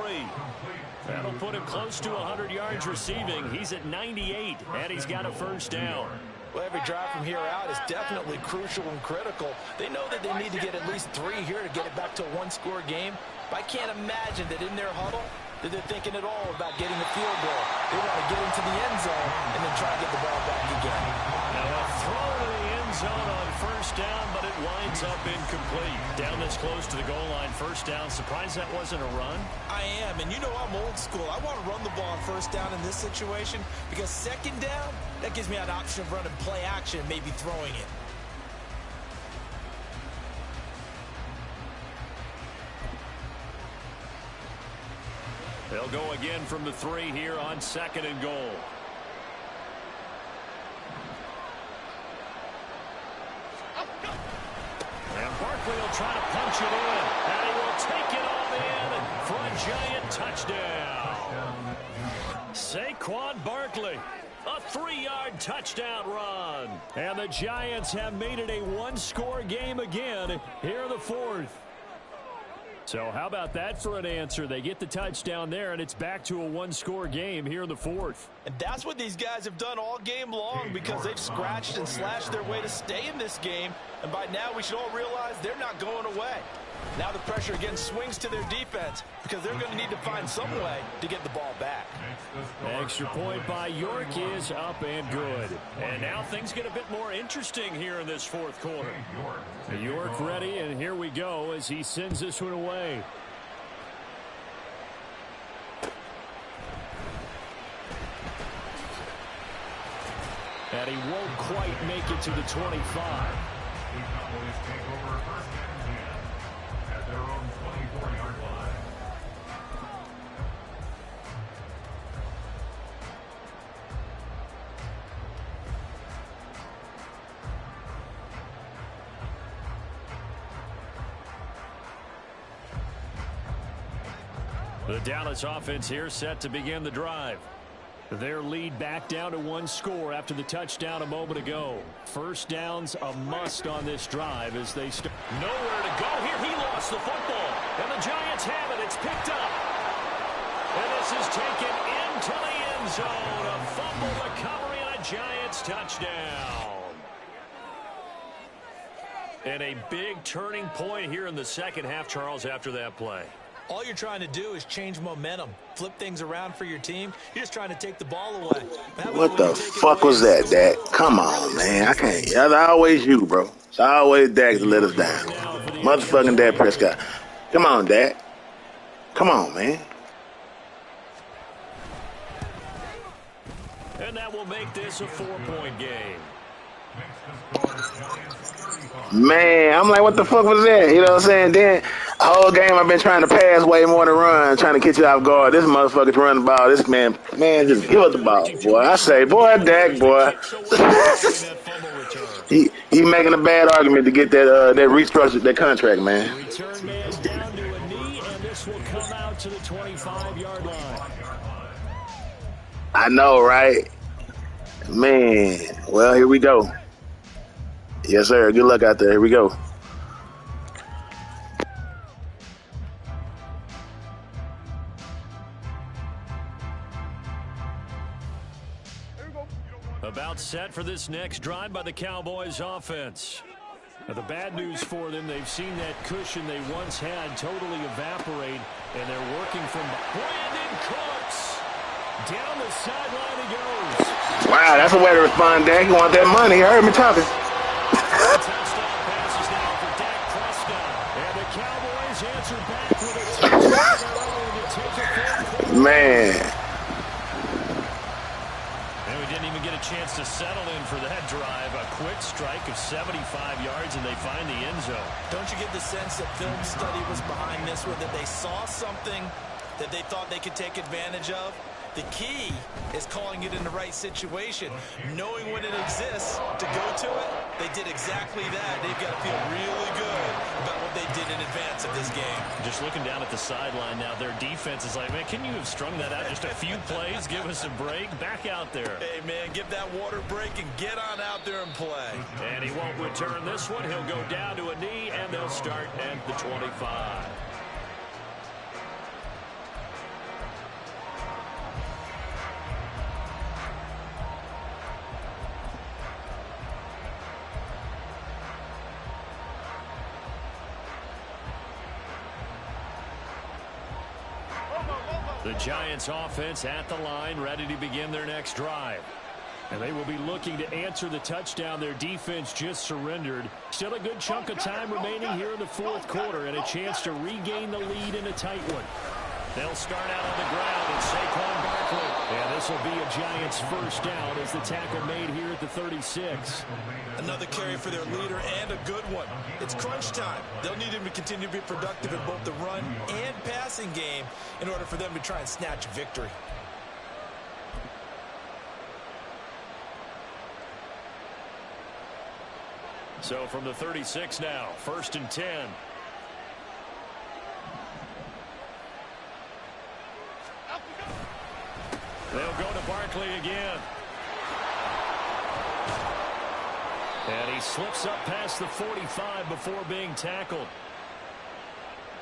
That'll put him close to 100 yards receiving. He's at 98, and he's got a 1st down. Well, every drive from here out is definitely crucial and critical. They know that they need to get at least 3 here to get it back to a 1-score game. But I can't imagine that in their huddle that they're thinking at all about getting a field goal. They want to get into the end zone and then try to get the ball back again. Now a throw to the end zone on 1st down, but it winds up incomplete. Down this close to the goal line, 1st down. Surprised that wasn't a run? I am, and you know I'm old school. I want to run the ball on 1st down in this situation because 2nd down, that gives me an option of running play action, maybe throwing it. They'll go again from the 3 here on 2nd and goal. And Barkley will try to punch it in, and he will take it on in for a giant touchdown. Saquon Barkley, a 3-yard touchdown run. And the Giants have made it a 1-score game again here in the 4th. So how about that for an answer? They get the touchdown there, and it's back to a 1-score game here in the 4th. And that's what these guys have done all game long because they've scratched and slashed their way to stay in this game. And by now, we should all realize they're not going away. Now the pressure again swings to their defense because they're going to need to find some way to get the ball back. Extra point by York is up and good. And now things get a bit more interesting here in this 4th quarter. York ready, and here we go as he sends this one away. And he won't quite make it to the 25. The Dallas offense here set to begin the drive. Their lead back down to 1 score after the touchdown a moment ago. 1st down's a must on this drive as they start. Nowhere to go here. He lost the football. And the Giants have it. It's picked up. And this is taken into the end zone. A fumble recovery and a Giants touchdown. And a big turning point here in the 2nd half, Charles, after that play. All you're trying to do is change momentum, flip things around for your team. You're just trying to take the ball away. What the fuck was that, Dak? Come on, man. I can't. It's always you, bro. It's always Dak to let us down. Motherfucking Dak Prescott. Come on, Dak. Come on, man. And that will make this a 4-point game. Man, I'm like, what the fuck was that? You know what I'm saying? Then, the whole game I've been trying to pass way more than run, trying to get you off guard. This motherfucker's running the ball. This man, just give us the ball, boy. I say, boy, Dak, boy. he making a bad argument to get that restructured that contract, man. Return man's down to a knee, and this will come out to the 25-yard line. I know, right? Man, well, here we go. Yes, sir. Good luck out there. Here we go. About set for this next drive by the Cowboys offense. Now, the bad news for them, they've seen that cushion they once had totally evaporate, and they're working from Brandon Cooks. Down the sideline he goes. Wow, that's a way to respond, Dak. You want that money. You heard me talking. Touchdown passes now for Dak Prescott. And the Cowboys answer back with a touchdown of their own to take a third. Man. And we didn't even get a chance to settle in for that drive. A quick strike of 75 yards, and they find the end zone. Don't you get the sense that film study was behind this one, that they saw something that they thought they could take advantage of? The key is calling it in the right situation, knowing when it exists to go to it. They did exactly that. They've got to feel really good about what they did in advance of this game. Just looking down at the sideline now, their defense is like, man, can you have strung that out just a few plays? Give us a break. Back out there. Hey, man, give that water break and get on out there and play. And he won't return this one. He'll go down to a knee, and they'll start at the 25. The Giants offense at the line, ready to begin their next drive. And they will be looking to answer the touchdown their defense just surrendered. Still a good chunk of time remaining here in the fourth quarter and a chance to regain the lead in a tight one. They'll start out on the ground and Saquon Barkley. And this will be a Giants first down as the tackle made here at the 36. Another carry for their leader and a good one. It's crunch time. They'll need him to continue to be productive in both the run and passing game in order for them to try and snatch victory. So from the 36 now, 1st and 10. They'll go to Barkley again. And he slips up past the 45 before being tackled.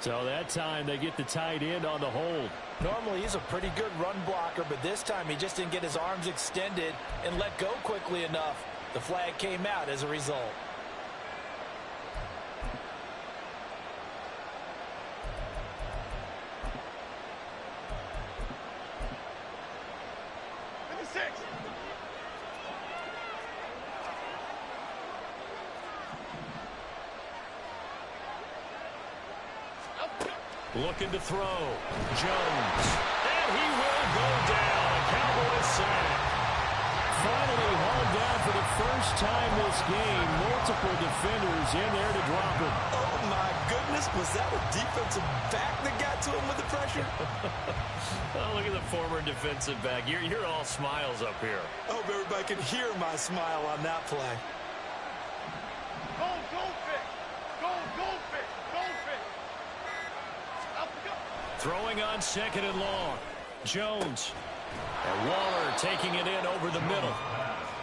So that time they get the tight end on the hold. Normally he's a pretty good run blocker, but this time he just didn't get his arms extended and let go quickly enough. The flag came out as a result. Looking to throw. Jones. And he will go down. A Cowboys sack. Finally hauled down for the first time this game. Multiple defenders in there to drop him. Oh, my goodness. Was that a defensive back that got to him with the pressure? Oh, look at the former defensive back. You're all smiles up here. I hope everybody can hear my smile on that play. Goldfish! Goldfish! Goldfish! Throwing on 2nd and long. Jones. And Waller taking it in over the middle.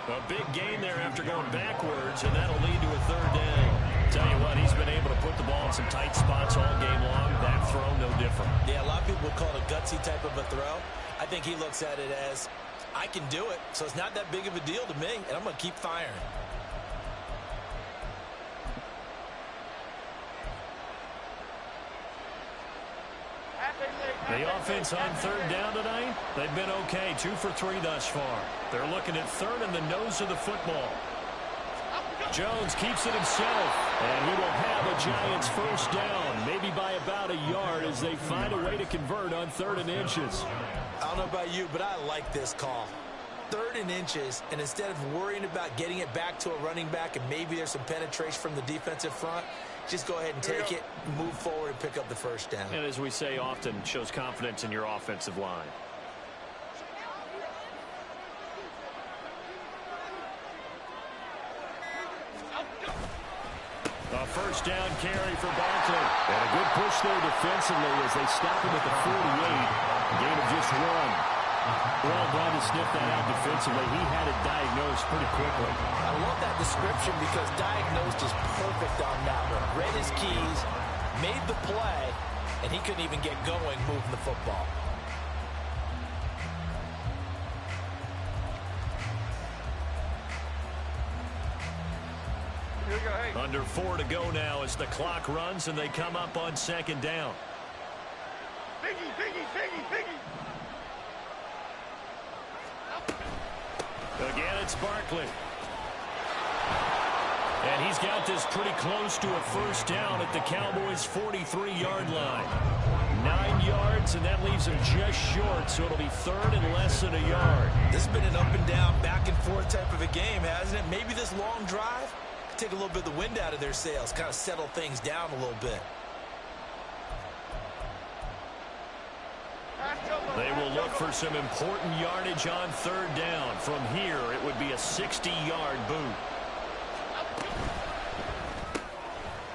A big gain there after going backwards, and that'll lead to a 3rd down. Tell you what, he's been able to put the ball in some tight spots all game long. That throw, no different. Yeah, a lot of people would call it a gutsy type of a throw. I think he looks at it as, I can do it, so it's not that big of a deal to me, and I'm going to keep firing. The offense on 3rd down tonight, they've been okay. 2 for 3 thus far. They're looking at 3rd in the nose of the football. Jones keeps it himself, and he will have a Giants first down, maybe by about a yard as they find a way to convert on 3rd and inches. I don't know about you, but I like this call. 3rd and inches, and instead of worrying about getting it back to a running back and maybe there's some penetration from the defensive front, just go ahead and take it, move forward, and pick up the first down. And as we say often, shows confidence in your offensive line. A first down carry for Barkley. And a good push there defensively as they stop him at the 48. Gain of just 1. Well, glad to sniff that out defensively. He had it diagnosed pretty quickly. I love that description because diagnosed is perfect on that one. Read his keys, made the play, and he couldn't even get going moving the football. Under 4 to go now as the clock runs and they come up on second down. Biggie, biggie, biggie, biggie. Again, it's Barkley. And he's got this pretty close to a first down at the Cowboys' 43-yard line. 9 yards, and that leaves him just short, so it'll be third and less than a yard. This has been an up-and-down, back-and-forth type of a game, hasn't it? Maybe this long drive could take a little bit of the wind out of their sails, kind of settle things down a little bit. They will look for some important yardage on third down. From here, it would be a 60-yard boot.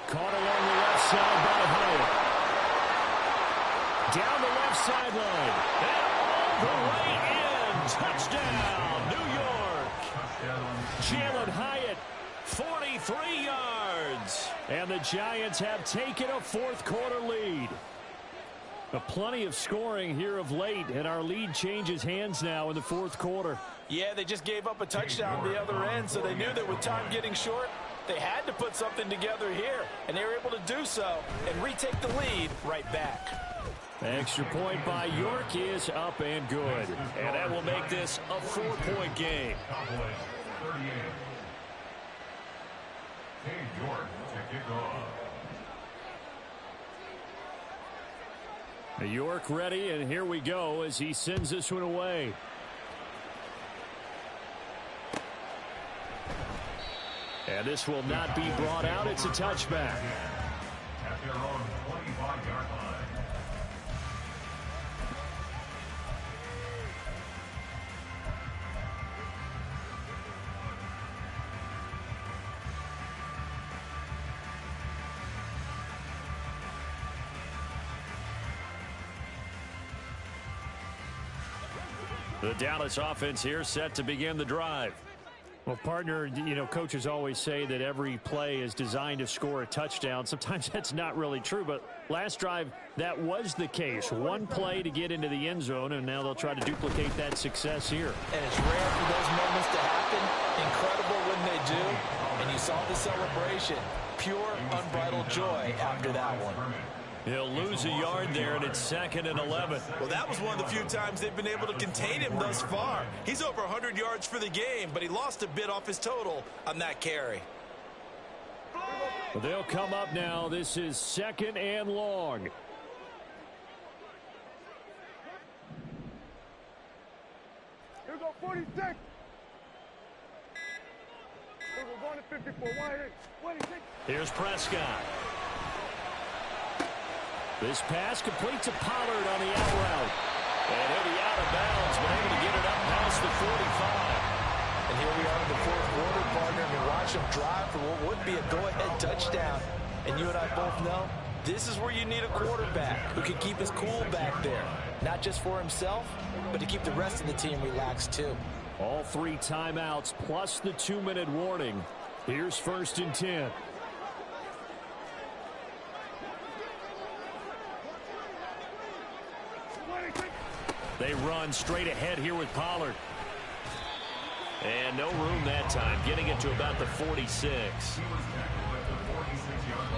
Caught along the left side by Hyatt. Down the left sideline. And all the way in. Touchdown, New York. Jalen Hyatt, 43 yards. And the Giants have taken a fourth-quarter lead. Plenty of scoring here of late, and our lead changes hands now in the fourth quarter. Yeah, they just gave up a touchdown the other end, so they knew that with time getting short, they had to put something together here, and they were able to do so and retake the lead right back. Extra point by York is up and good, and that will make this a 4-point game. Cowboys 38. Dave York to kick off. York ready, and here we go as he sends this one away. And this will not be brought out. It's a touchback. At their own 25-yard line. The Dallas offense here set to begin the drive. Well, partner, you know, coaches always say that every play is designed to score a touchdown. Sometimes that's not really true, but last drive, that was the case. One play to get into the end zone, and now they'll try to duplicate that success here. And it's rare for those moments to happen. Incredible when they do. And you saw the celebration. Pure, unbridled joy after that one. He'll lose a yard there, and it's 2nd and 11. Well, that was one of the few times they've been able to contain him thus far. He's over 100 yards for the game, but he lost a bit off his total on that carry. Well, they'll come up now. This is 2nd and long. Here we go, 46. Here we go, going to 54. 186. Here's Prescott. This pass complete to Pollard on the out route. And he'll be out of bounds, but able to get it up past the 45. And here we are in the fourth quarter, partner, and you watch him drive for what would be a go-ahead touchdown. And you and I both know this is where you need a quarterback who can keep his cool back there. Not just for himself, but to keep the rest of the team relaxed too. All 3 timeouts plus the 2-minute warning. Here's 1st and 10. They run straight ahead here with Pollard. And no room that time, getting it to about the 46.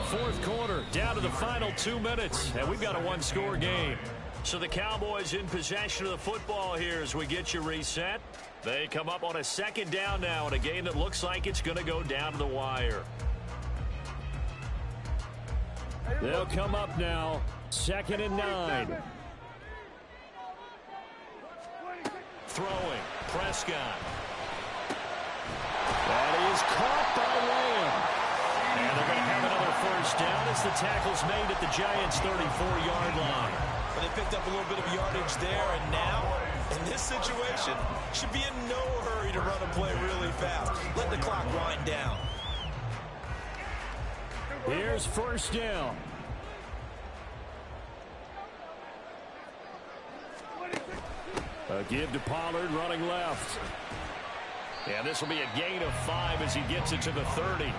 Fourth quarter, down to the final 2 minutes, and we've got a 1-score game. So the Cowboys in possession of the football here as we get you reset. They come up on a 2nd down now in a game that looks like it's going to go down to the wire. They'll come up now, 2nd and 9. Throwing, Prescott. That is caught by Lamb. And they're going to have another first down as the tackle's made at the Giants' 34-yard line. But they picked up a little bit of yardage there, and now, in this situation, should be in no hurry to run a play really fast. Let the clock wind down. Here's 1st down. A give to Pollard running left. And this will be a gain of 5 as he gets it to the 30.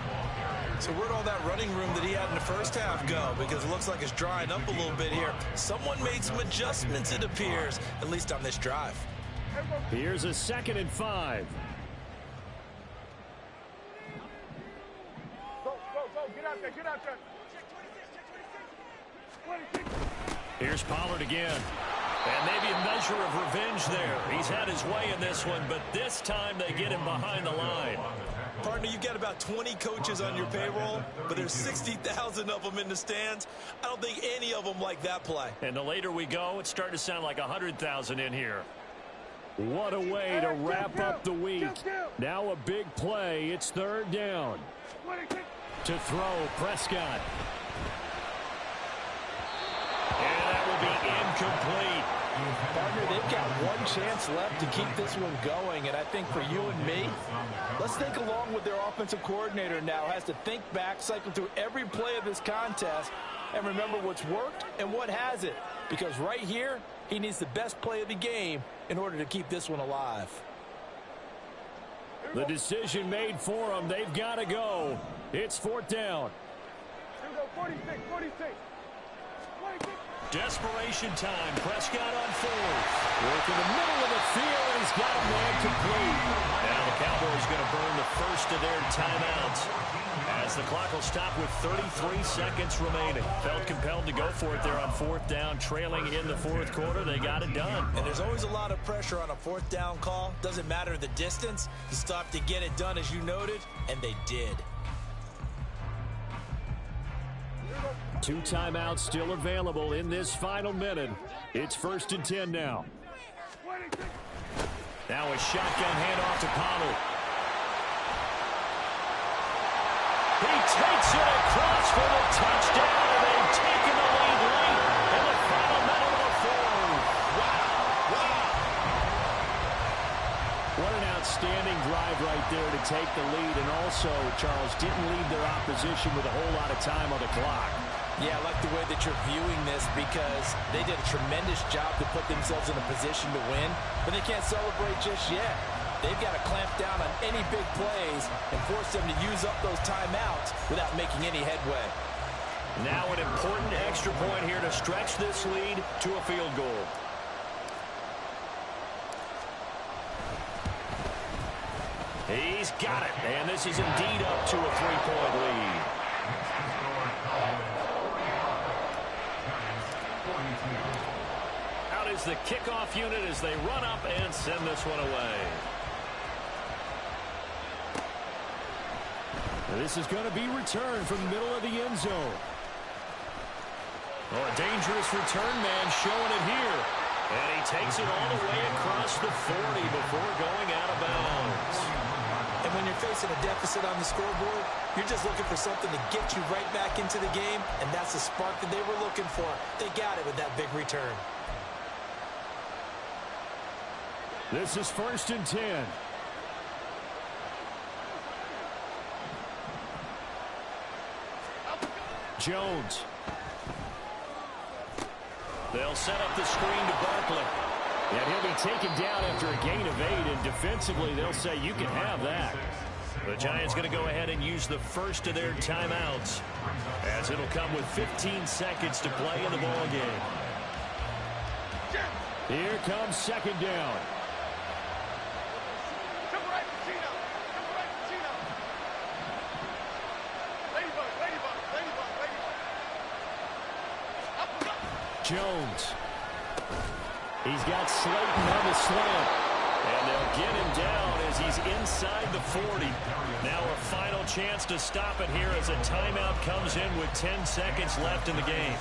So where'd all that running room that he had in the first half go? Because it looks like it's drying up a little bit here. Someone made some adjustments, it appears, at least on this drive. Here's a 2nd and 5. Go, go, go. there. Get out there. Check 26. Here's Pollard again. And maybe a measure of revenge there. He's had his way in this one, but this time they get him behind the line. Partner, you've got about 20 coaches on your payroll, but there's 60,000 of them in the stands. I don't think any of them like that play. And the later we go, it's starting to sound like 100,000 in here. What a way to wrap up the week. Now a big play. It's third down. To throw, Prescott. And that will be incomplete. Partner, they've got one chance left to keep this one going, and I think for you and me, let's think along with their offensive coordinator now. Has to think back, cycle through every play of this contest, and remember what's worked and what hasn't. Because right here, he needs the best play of the game in order to keep this one alive. The decision made for them. They've got to go. It's fourth down. Here we go, 46, 46. Desperation time. Prescott on fourth. Work in the middle of the field, and he's got a man complete. Now the Cowboys going to burn the first of their timeouts as the clock will stop with 33 seconds remaining. Felt compelled to go for it there on fourth down, trailing in the fourth quarter. They got it done. And there's always a lot of pressure on a fourth down call. Doesn't matter the distance. You stop to get it done, as you noted, and they did. 2 timeouts still available in this final minute. It's 1st and 10 now. Now a shotgun handoff to Pollard. He takes it across for the touchdown, and they've taken the lead late in the final minute of the fourth. Wow. What an outstanding drive right there to take the lead, and also, Charles, didn't leave their opposition with a whole lot of time on the clock. Yeah, I like the way that you're viewing this because they did a tremendous job to put themselves in a position to win, but they can't celebrate just yet. They've got to clamp down on any big plays and force them to use up those timeouts without making any headway. Now an important extra point here to stretch this lead to a field goal. He's got it, and this is indeed up to a 3-point lead. Out is the kickoff unit as they run up and send this one away. This is going to be returned from the middle of the end zone. Oh, a dangerous return man showing it here. And he takes it all the way across the 40 before going out of bounds. And when you're facing a deficit on the scoreboard, you're just looking for something to get you right back into the game, and that's the spark that they were looking for. They got it with that big return. This is 1st and 10. Jones. They'll set up the screen to Barkley. And he'll be taken down after a gain of 8, and defensively they'll say you can have that. The Giants going to go ahead and use the first of their timeouts as it'll come with 15 seconds to play in the ball game. Here comes 2nd down. Jones. He's got Slayton on the slant. And they'll get him down as he's inside the 40. Now a final chance to stop it here as a timeout comes in with 10 seconds left in the game.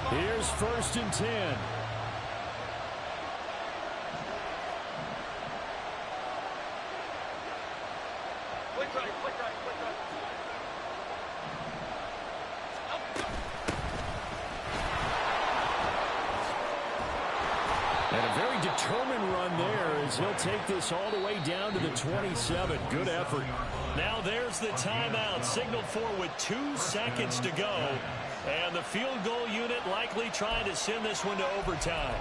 Here's 1st and 10. And a very determined run there as he'll take this all the way down to the 27. Good effort. Now there's the timeout signaled for with 2 seconds to go. And the field goal unit likely trying to send this one to overtime.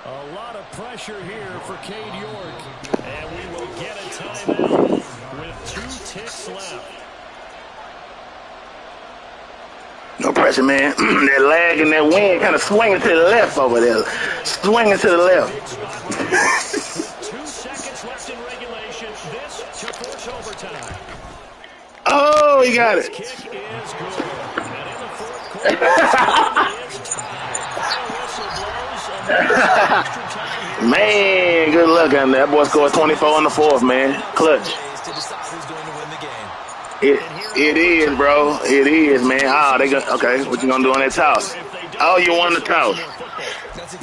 A lot of pressure here for Cade York. And we will get a timeout with 2 ticks left. No pressure, man. That lag and that wind kind of swinging to the left over there. Swinging to the left. 2 seconds left in regulation. This to force overtime. Oh, he got it. Kick is good. And in the fourth quarter, it is tied. Final whistle blows. Extra time here. Man, good luck on that. That boy scored 24 in the fourth, man. Clutch. It is, bro. It is, man. Oh, they got okay. What you gonna do on that toss? Oh, you won the toss.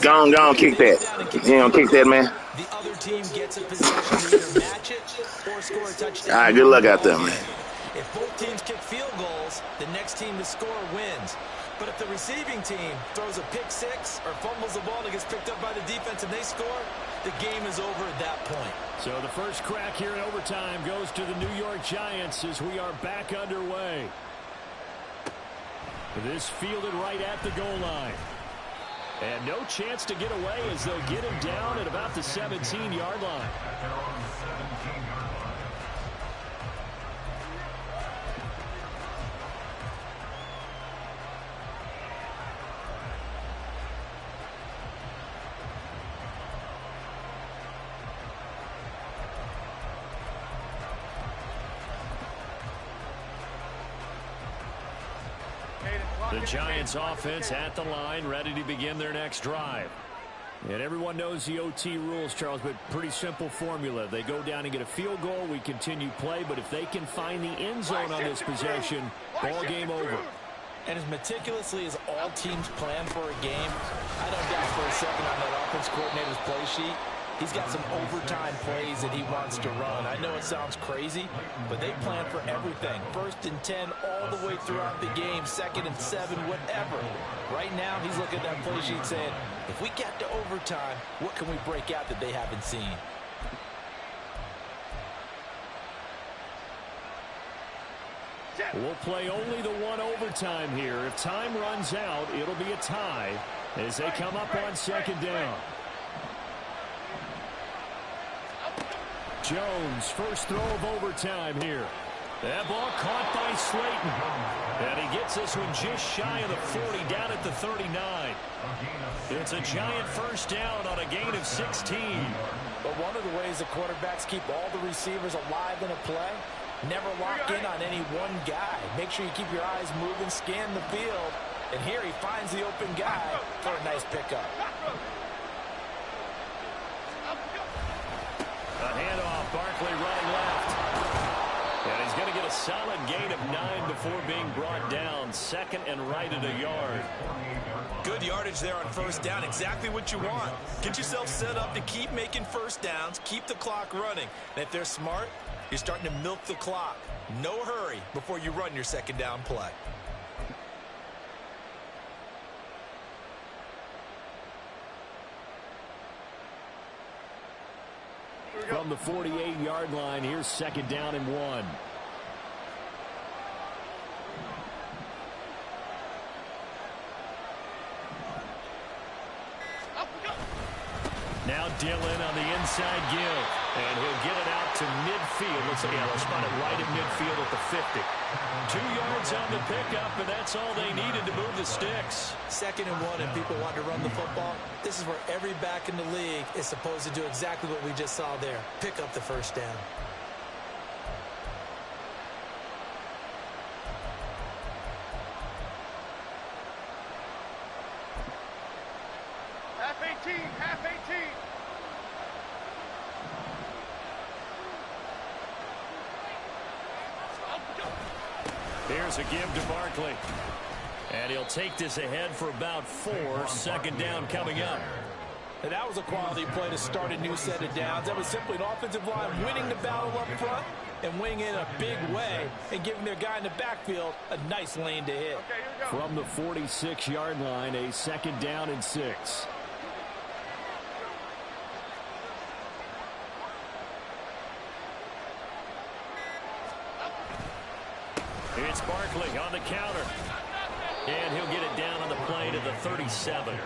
Go on, kick that. You gonna kick that, man. The other team gets a possession to either match it or score a touchdown. All right, good luck out there, man. If both teams kick field goals, the next team to score wins. But if the receiving team throws a pick six or fumbles the ball and it gets picked up by the defense and they score, the game is over at that point. So the first crack here in overtime goes to the New York Giants as we are back underway. This fielded right at the goal line. And no chance to get away as they'll get him down at about the 17-yard line. The Giants offense at the line, ready to begin their next drive. And everyone knows the OT rules, Charles, but pretty simple formula. They go down and get a field goal, we continue play, but if they can find the end zone on this possession, ball game over. And as meticulously as all teams plan for a game, I don't doubt for a second on that offense coordinator's play sheet, he's got some overtime plays that he wants to run. I know it sounds crazy, but they plan for everything. 1st and 10 all the way throughout the game, 2nd and 7, whatever. Right now, he's looking at that play sheet saying, if we get to overtime, what can we break out that they haven't seen? We'll play only the one overtime here. If time runs out, it'll be a tie as they come up on 2nd down. Jones, first throw of overtime here. That ball caught by Slayton. And he gets this one just shy of the 40, down at the 39. It's a Giant first down on a gain of 16. But one of the ways the quarterbacks keep all the receivers alive in a play, never lock in on any one guy. Make sure you keep your eyes moving, scan the field. And here he finds the open guy for a nice pickup. A handoff, Barkley running left. And he's going to get a solid gain of 9 before being brought down. 2nd and right at a yard. Good yardage there on first down. Exactly what you want. Get yourself set up to keep making first downs. Keep the clock running. And if they're smart, you're starting to milk the clock. No hurry before you run your 2nd down play. From the 48-yard line, here's 2nd down and 1. Now Dillon on the inside give. And he'll get it out to midfield. Let's spot it right at midfield at the 50. 2 yards on the pickup, and that's all they needed to move the sticks. 2nd and 1, and people want to run the football. This is where every back in the league is supposed to do exactly what we just saw there. Pick up the first down. Half 18, half 18. Here's a give to Barkley. And he'll take this ahead for about 4. 2nd down coming up. And that was a quality play to start a new set of downs. That was simply an offensive line winning the battle up front and winning in a big way and giving their guy in the backfield a nice lane to hit. From the 46-yard line, a 2nd down and 6. It's Barkley on the counter. And he'll get it down on the play to the 37.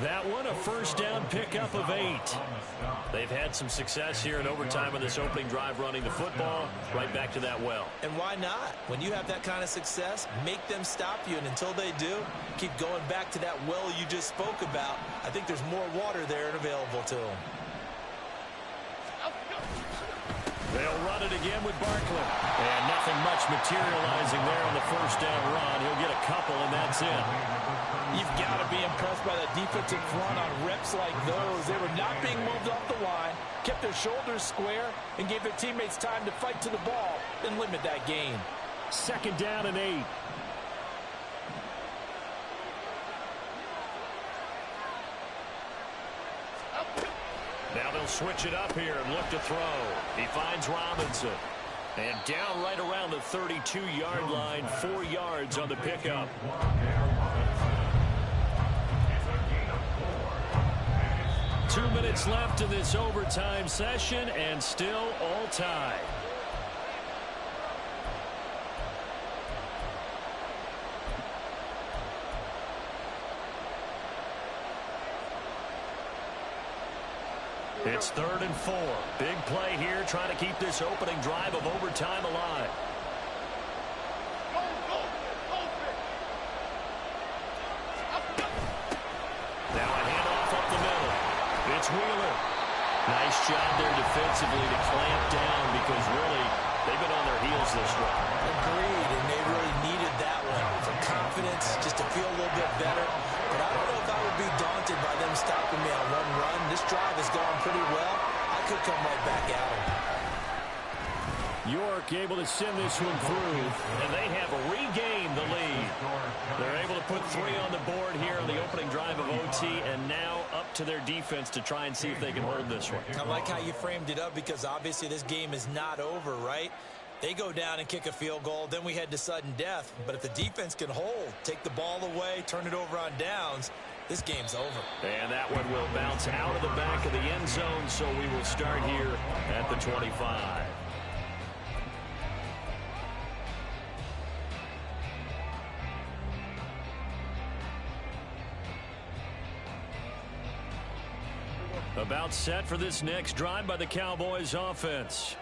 That one, a first down pickup of 8. They've had some success here in overtime on this opening drive running the football. Right back to that well. And why not? When you have that kind of success, make them stop you. And until they do, keep going back to that well you just spoke about. I think there's more water there and available to them. They'll run it again with Barkley. And nothing much materializing there on the first down run. He'll get a couple, and that's it. You've got to be impressed by the defensive front on reps like those. They were not being moved off the line, kept their shoulders square, and gave their teammates time to fight to the ball and limit that gain. Second down and 8. Now they'll switch it up here and look to throw. He finds Robinson. And down right around the 32-yard line, 4 yards on the pickup. 2 minutes left in this overtime session, and still all tied. It's 3rd and 4. Big play here, trying to keep this opening drive of overtime alive. Now a handoff up the middle. It's Wheeler. Nice job there defensively to clamp down because really they've been on their heels this run. Agreed, and they really needed that one for confidence, just to feel a little bit better. But I don't know if I would be daunted by them stopping me on one run. This drive has gone pretty well. I could come right back at them. York able to send this one through, and they have regained the lead. They're able to put 3 on the board here on the opening drive of OT, and now up to their defense to try and see if they can hold this one. I like how you framed it up because obviously this game is not over, right? They go down and kick a field goal, then we head to sudden death. But if the defense can hold, take the ball away, turn it over on downs, this game's over. And that one will bounce out of the back of the end zone, so we will start here at the 25. About set for this next drive by the Cowboys offense.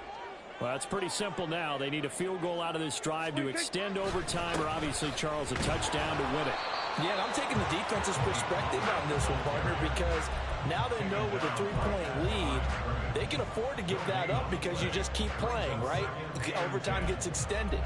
Well, it's pretty simple now. They need a field goal out of this drive to extend overtime, or obviously, Charles, a touchdown to win it. Yeah, and I'm taking the defense's perspective on this one, partner, because now they know with a 3-point lead, they can afford to give that up because you just keep playing, right? Overtime gets extended.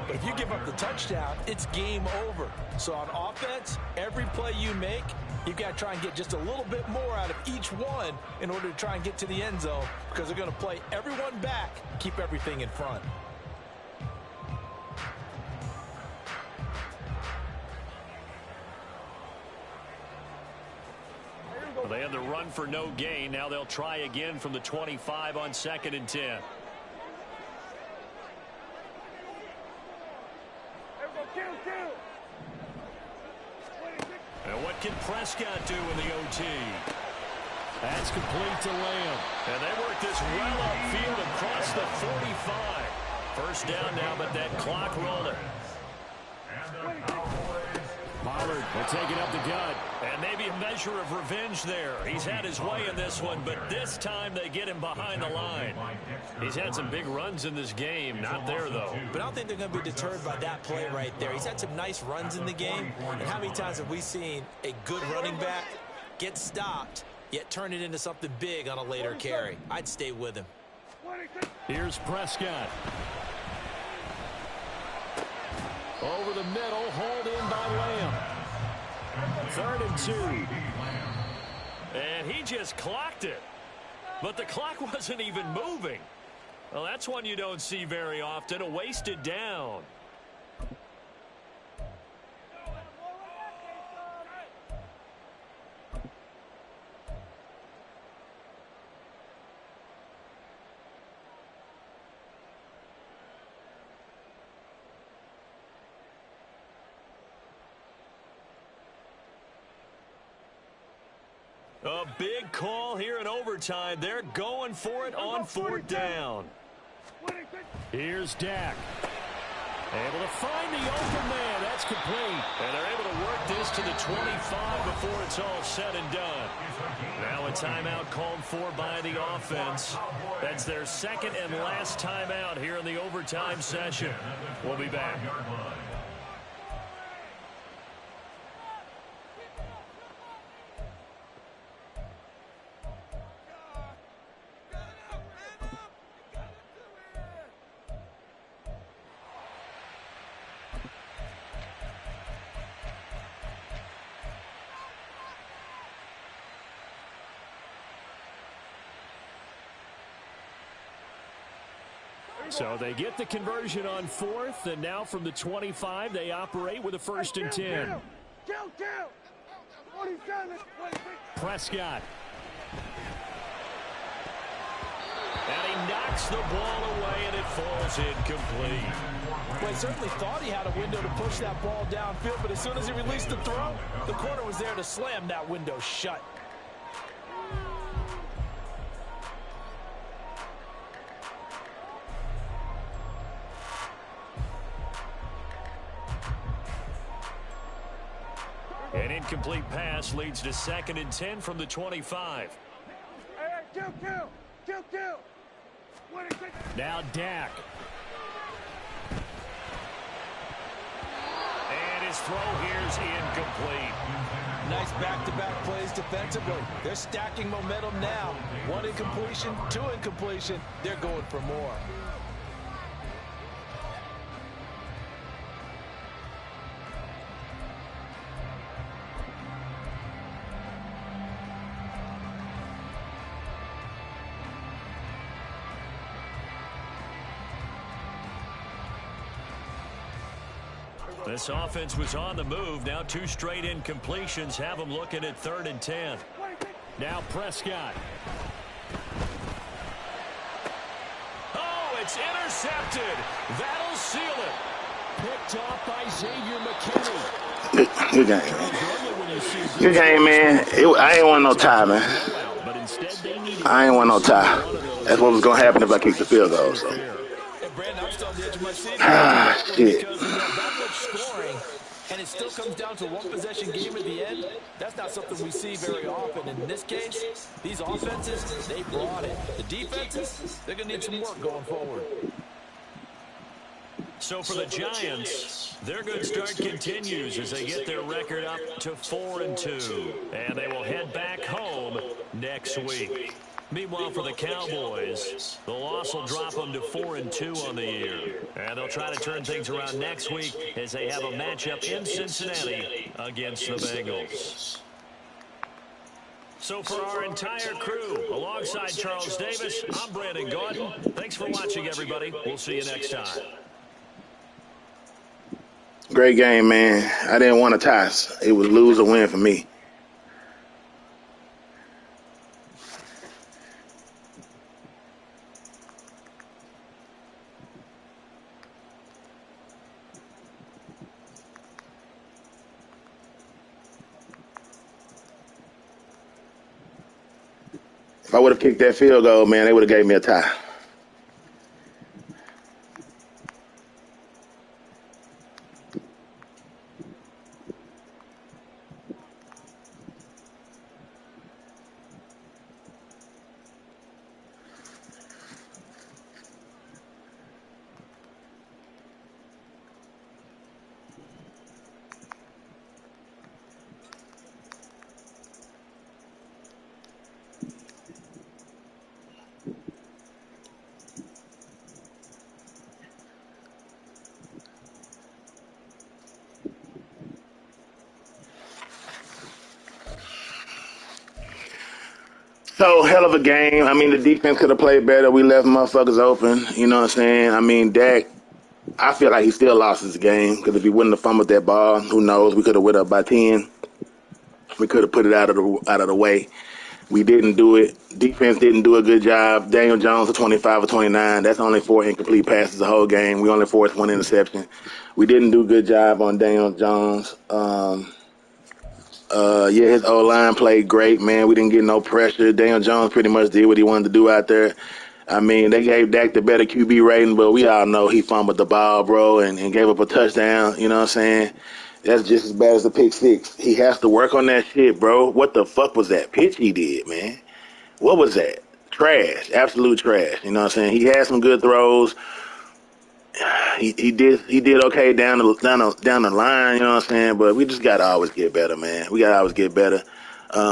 But if you give up the touchdown, it's game over. So on offense, every play you make, you've got to try and get just a little bit more out of each one in order to try and get to the end zone because they're going to play everyone back, keep everything in front. Well, they had the run for no gain. Now they'll try again from the 25 on 2nd and 10. And what can Prescott do in the OT? That's complete to Lamb. And they work this well upfield across the 45. First down now, but that clock rolling. Pollard will take it up the gut. And maybe a measure of revenge there. He's had his way in this one, but this time they get him behind the line. He's had some big runs in this game. Not there, though. But I don't think they're going to be deterred by that play right there. He's had some nice runs in the game. And how many times have we seen a good running back get stopped, yet turn it into something big on a later carry? I'd stay with him. Here's Prescott. Over the middle, hauled in by Lamb. 3rd and 2. And he just clocked it. But the clock wasn't even moving. Well, that's one you don't see very often, a wasted down. A big call here in overtime. They're going for it on 4th down. Here's Dak. Able to find the open man. That's complete. And they're able to work this to the 25 before it's all said and done. Now a timeout called for by the offense. That's their second and last timeout here in the overtime session. We'll be back. So they get the conversion on fourth, and now from the 25, they operate with a 1st and 10. Prescott. And he knocks the ball away, and it falls incomplete. Well, he certainly thought he had a window to push that ball downfield, but as soon as he released the throw, the corner was there to slam that window shut. An incomplete pass leads to 2nd and 10 from the 25. Now Dak. And his throw here's incomplete. Nice back-to-back plays defensively. They're stacking momentum now. 1 incompletion, 2 incompletion. They're going for more. This offense was on the move. Now 2 straight incompletions have them looking at 3rd and 10. Now Prescott. Oh, it's intercepted. That'll seal it. Picked off by Xavier McKinney. Good game, man. Good game, man. I ain't want no tie, man. I ain't want no tie. That's what was going to happen if I kicked the field goal. So. Shit. Scoring, and it still comes down to 1 possession game at the end. That's not something we see very often. In this case, these offenses, they brought it. The defenses, they're going to need some work going forward. So for the Giants, their good start continues as they get their record up to 4-2. And they will head back home next week. Meanwhile, for the Cowboys, the loss will drop them to 4-2 on the year. And they'll try to turn things around next week as they have a matchup in Cincinnati against the Bengals. So for our entire crew, alongside Charles Davis, I'm Brandon Gordon. Thanks for watching, everybody. We'll see you next time. Great game, man. I didn't want to tie. It was lose or win for me. If I would have kicked that field goal, man, they would have gave me a tie. So, hell of a game. I mean, the defense could have played better. We left motherfuckers open. You know what I'm saying? I mean, Dak, I feel like he still lost his game because if he wouldn't have fumbled that ball, who knows? We could have went up by 10. We could have put it out of the way. We didn't do it. Defense didn't do a good job. Daniel Jones was 25 or 29. That's only 4 incomplete passes the whole game. We only forced 1 interception. We didn't do a good job on Daniel Jones. Yeah, his O-line played great, man. We didn't get no pressure. Daniel Jones pretty much did what he wanted to do out there. I mean, they gave Dak the better QB rating, but we all know he fumbled the ball, bro, and gave up a touchdown. You know what I'm saying? That's just as bad as the pick six. He has to work on that shit, bro. What the fuck was that pitch he did, man? What was that? Trash. Absolute trash. You know what I'm saying? He had some good throws. He did okay down the line, you know what I'm saying? But we just gotta always get better, man. We gotta always get better.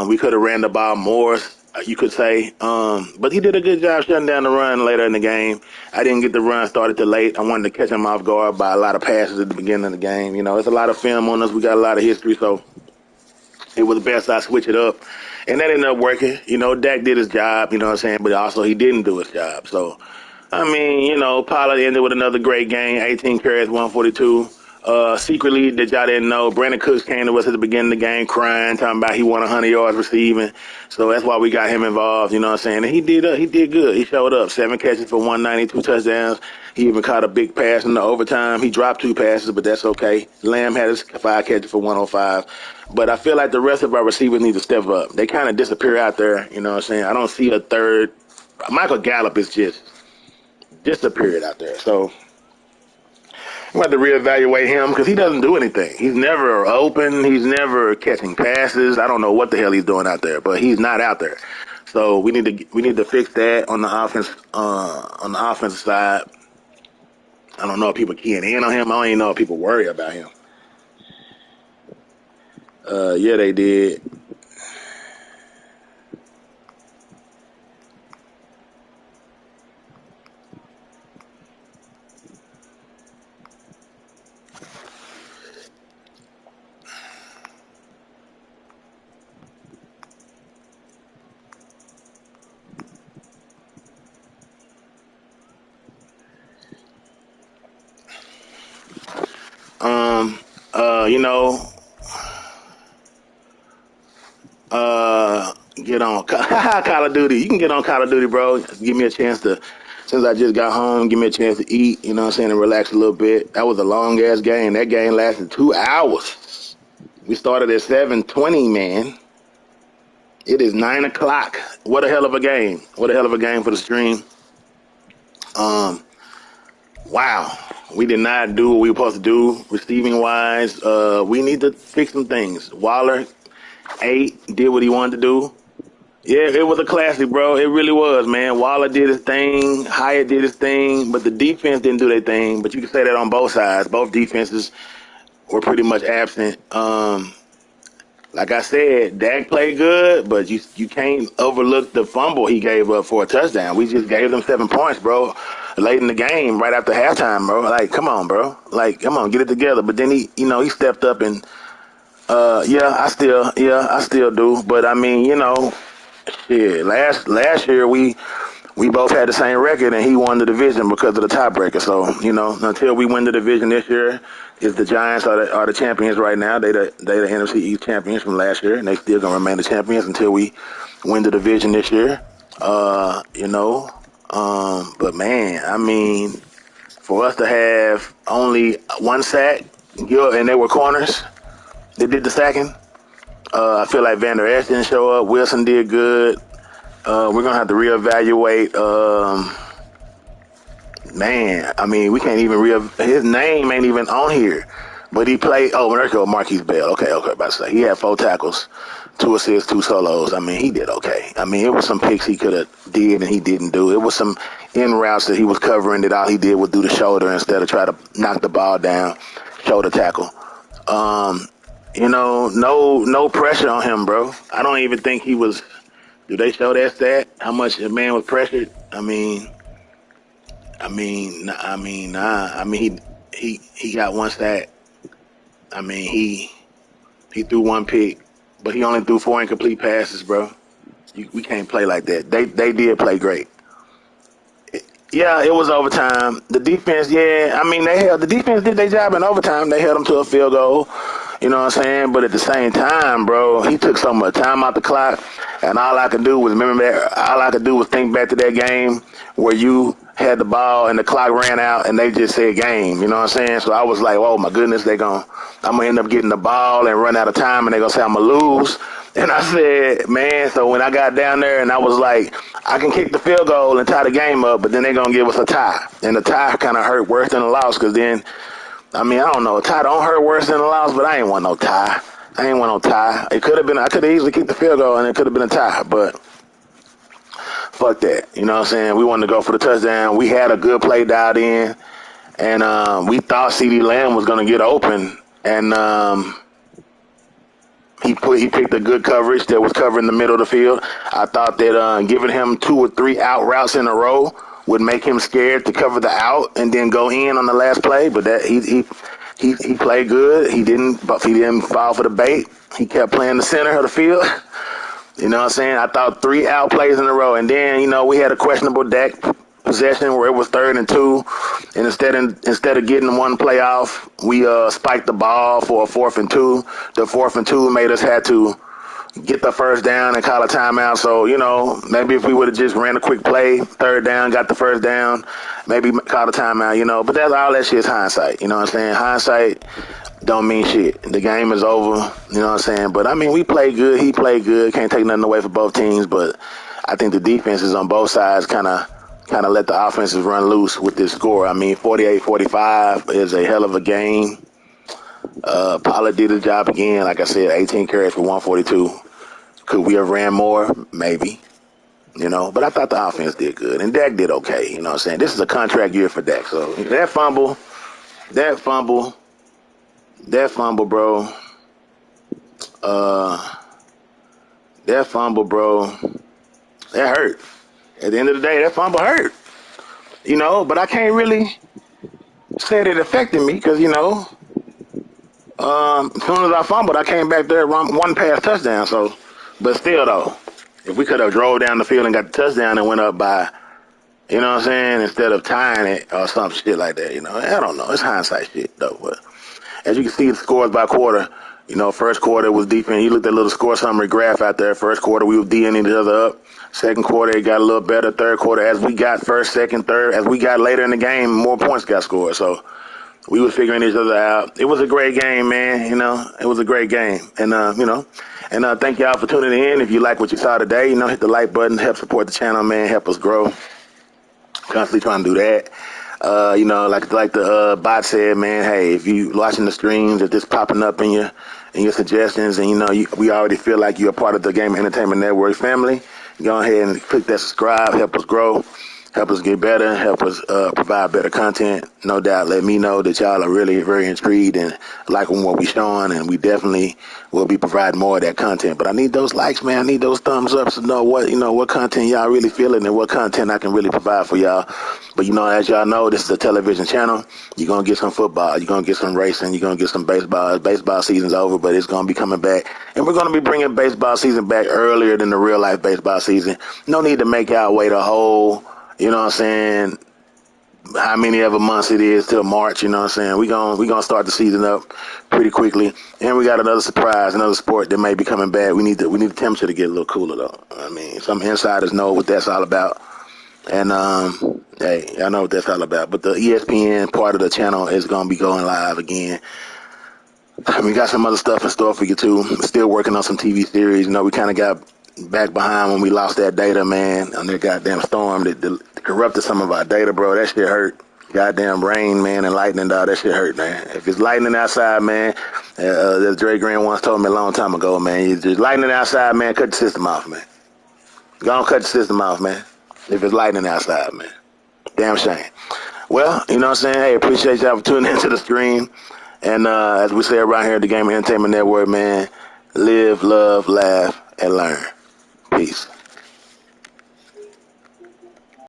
We could have ran the ball more, you could say. But he did a good job shutting down the run later in the game. I didn't get the run started till late. I wanted to catch him off guard by a lot of passes at the beginning of the game. You know, it's a lot of film on us. We got a lot of history, so it was best I switch it up. And that ended up working. You know, Dak did his job, you know what I'm saying? But also he didn't do his job. So, I mean, you know, Pollard ended with another great game, 18 carries, 142. Secretly, that y'all didn't know, Brandon Cooks came to us at the beginning of the game crying, talking about he won 100 yards receiving. So that's why we got him involved, you know what I'm saying? And he did good. He showed up. 7 catches for 192 touchdowns. He even caught a big pass in the overtime. He dropped 2 passes, but that's okay. Lamb had his 5 catches for 105. But I feel like the rest of our receivers need to step up. They kind of disappear out there, you know what I'm saying? I don't see a third. Michael Gallup is just disappeared out there. So I'm going to reevaluate him because he doesn't do anything. He's never open. He's never catching passes. I don't know what the hell he's doing out there, but he's not out there. So we need to fix that on the offensive side. I don't know if people keying in on him. I don't even know if people worry about him. Yeah, they did. You know, get on Call of Duty. You can get on Call of Duty, bro. Give me a chance to, since I just got home, give me a chance to eat, you know what I'm saying, and relax a little bit. That was a long-ass game. That game lasted 2 hours. We started at 7:20, man. It is 9 o'clock. What a hell of a game. What a hell of a game for the stream. Wow. We did not do what we were supposed to do receiving-wise. We need to fix some things. Waller, 8, did what he wanted to do. Yeah, it was a classic, bro. It really was, man. Waller did his thing. Hyatt did his thing. But the defense didn't do their thing. But you can say that on both sides. Both defenses were pretty much absent. Like I said, Dak played good, but you can't overlook the fumble he gave up for a touchdown. We just gave them 7 points, bro, late in the game, right after halftime, bro. Like, come on, bro. Like, come on, get it together. But then he stepped up and, I still do. But I mean, shit, last year we both had the same record, and he won the division because of the tiebreaker. So, until we win the division this year, is the Giants are the champions right now. They the NFC East champions from last year, and they still gonna remain the champions until we win the division this year. But man, I mean, for us to have only 1 sack, and they were corners, they did the sacking. I feel like Van Der Esch didn't show up. Wilson did good. We're going to have to reevaluate. Man, I mean, we can't even his name ain't even on here. But he played. Oh, there goes Marquise Bell. Okay, about to say. He had 4 tackles, 2 assists, 2 solos. I mean, he did okay. I mean, it was some picks he could have did and he didn't do. It was some in routes that he was covering that all he did was do the shoulder instead of try to knock the ball down, shoulder tackle. No pressure on him, bro. I don't even think he was. Do they show that stat? How much the man was pressured? He got 1 sack. I mean, he threw 1 pick, but he only threw 4 incomplete passes, bro. We can't play like that. They did play great. Yeah, it was overtime. The defense, yeah, I mean, the defense did their job in overtime. They held them to a field goal. You know what I'm saying? But at the same time, bro, he took so much time out the clock, and all I could do was think back to that game where you had the ball and the clock ran out and they just said game. You know what I'm saying? So I was like, oh my goodness, I'm gonna end up getting the ball and run out of time, and they're gonna say I'm gonna lose. And I said, man, so when I got down there and I was like, I can kick the field goal and tie the game up, but then they're going to give us a tie. And the tie kind of hurt worse than the loss because then, I mean, I don't know. A tie don't hurt worse than the loss, but I ain't want no tie. I ain't want no tie. It could have been, I could have easily kicked the field goal and it could have been a tie, but fuck that. You know what I'm saying? We wanted to go for the touchdown. We had a good play dialed in, and we thought CeeDee Lamb was going to get open, and he picked a good coverage that was covering the middle of the field. I thought that giving him 2 or 3 out routes in a row would make him scared to cover the out and then go in on the last play. But that he played good. He didn't fall for the bait. He kept playing the center of the field. You know what I'm saying? I thought 3 out plays in a row, and then we had a questionable Dak possession where it was 3rd and 2, and instead of getting one play off, we spiked the ball for a 4th and 2. The 4th and 2 made us have to get the first down and call a timeout. So maybe if we would have just ran a quick play, 3rd down, got the first down, maybe call a timeout. But that's all that shit is hindsight. You know what I'm saying? Hindsight don't mean shit. The game is over. You know what I'm saying? But I mean, we played good. He played good. Can't take nothing away from both teams. But I think the defenses on both sides kind of let the offenses run loose with this score. I mean, 48-45 is a hell of a game. Pollard did his job again. Like I said, 18 carries for 142. Could we have ran more? Maybe. But I thought the offense did good. And Dak did okay. You know what I'm saying? This is a contract year for Dak. So that fumble, bro. That fumble, bro, that hurt. At the end of the day, that fumble hurt. But I can't really say that it affected me because, as soon as I fumbled, I came back there, one pass touchdown. So, but still, though, if we could have drove down the field and got the touchdown and went up by, you know what I'm saying, instead of tying it or some shit like that, I don't know. It's hindsight shit, though, but. As you can see, the scores by quarter. First quarter was defense. You looked at a little score summary graph out there. First quarter, we were D'ing each other up. Second quarter, it got a little better. Third quarter, as we got first, second, third, as we got later in the game, more points got scored. So we were figuring each other out. It was a great game, man. It was a great game. And, thank y'all for tuning in. If you like what you saw today, hit the like button, help support the channel, man, help us grow. Constantly trying to do that. Like the bot said, man, hey, if you watching the streams, if this popping up in your suggestions, and we already feel like you're a part of the Game Entertainment Network family, go ahead and click that subscribe, help us grow, help us get better, help us provide better content. No doubt, let me know that y'all are really very intrigued and liking what we're showing, and we definitely will be providing more of that content. But I need those likes, man. I need those thumbs up to know what content y'all really feeling and what content I can really provide for y'all. But as y'all know, this is a television channel. You're gonna get some football, you're gonna get some racing, you're gonna get some baseball. Baseball season's over, but it's gonna be coming back, and we're gonna be bringing baseball season back earlier than the real life baseball season. No need to make y'all wait a whole, you know what I'm saying, how many ever months it is till March, you know what I'm saying? We're gonna start the season up pretty quickly. And we got another surprise, another sport that may be coming back. We need the temperature to get a little cooler though. I mean, some insiders know what that's all about. And hey, I know what that's all about. But the ESPN part of the channel is gonna be going live again. We got some other stuff in store for you too. We're still working on some TV series. We kind of got back behind when we lost that data, man, on that goddamn storm that corrupted some of our data, bro. That shit hurt. Goddamn rain, man, and lightning, dog. That shit hurt, man. If it's lightning outside, man, as Dre Green once told me a long time ago, man, if it's lightning outside, man, cut the system off, man. Go on, cut the system off, man. If it's lightning outside, man. Damn shame. Well, you know what I'm saying? Hey, appreciate y'all for tuning into the stream. And as we say around here at the Game Entertainment Network, man, live, love, laugh, and learn. Peace.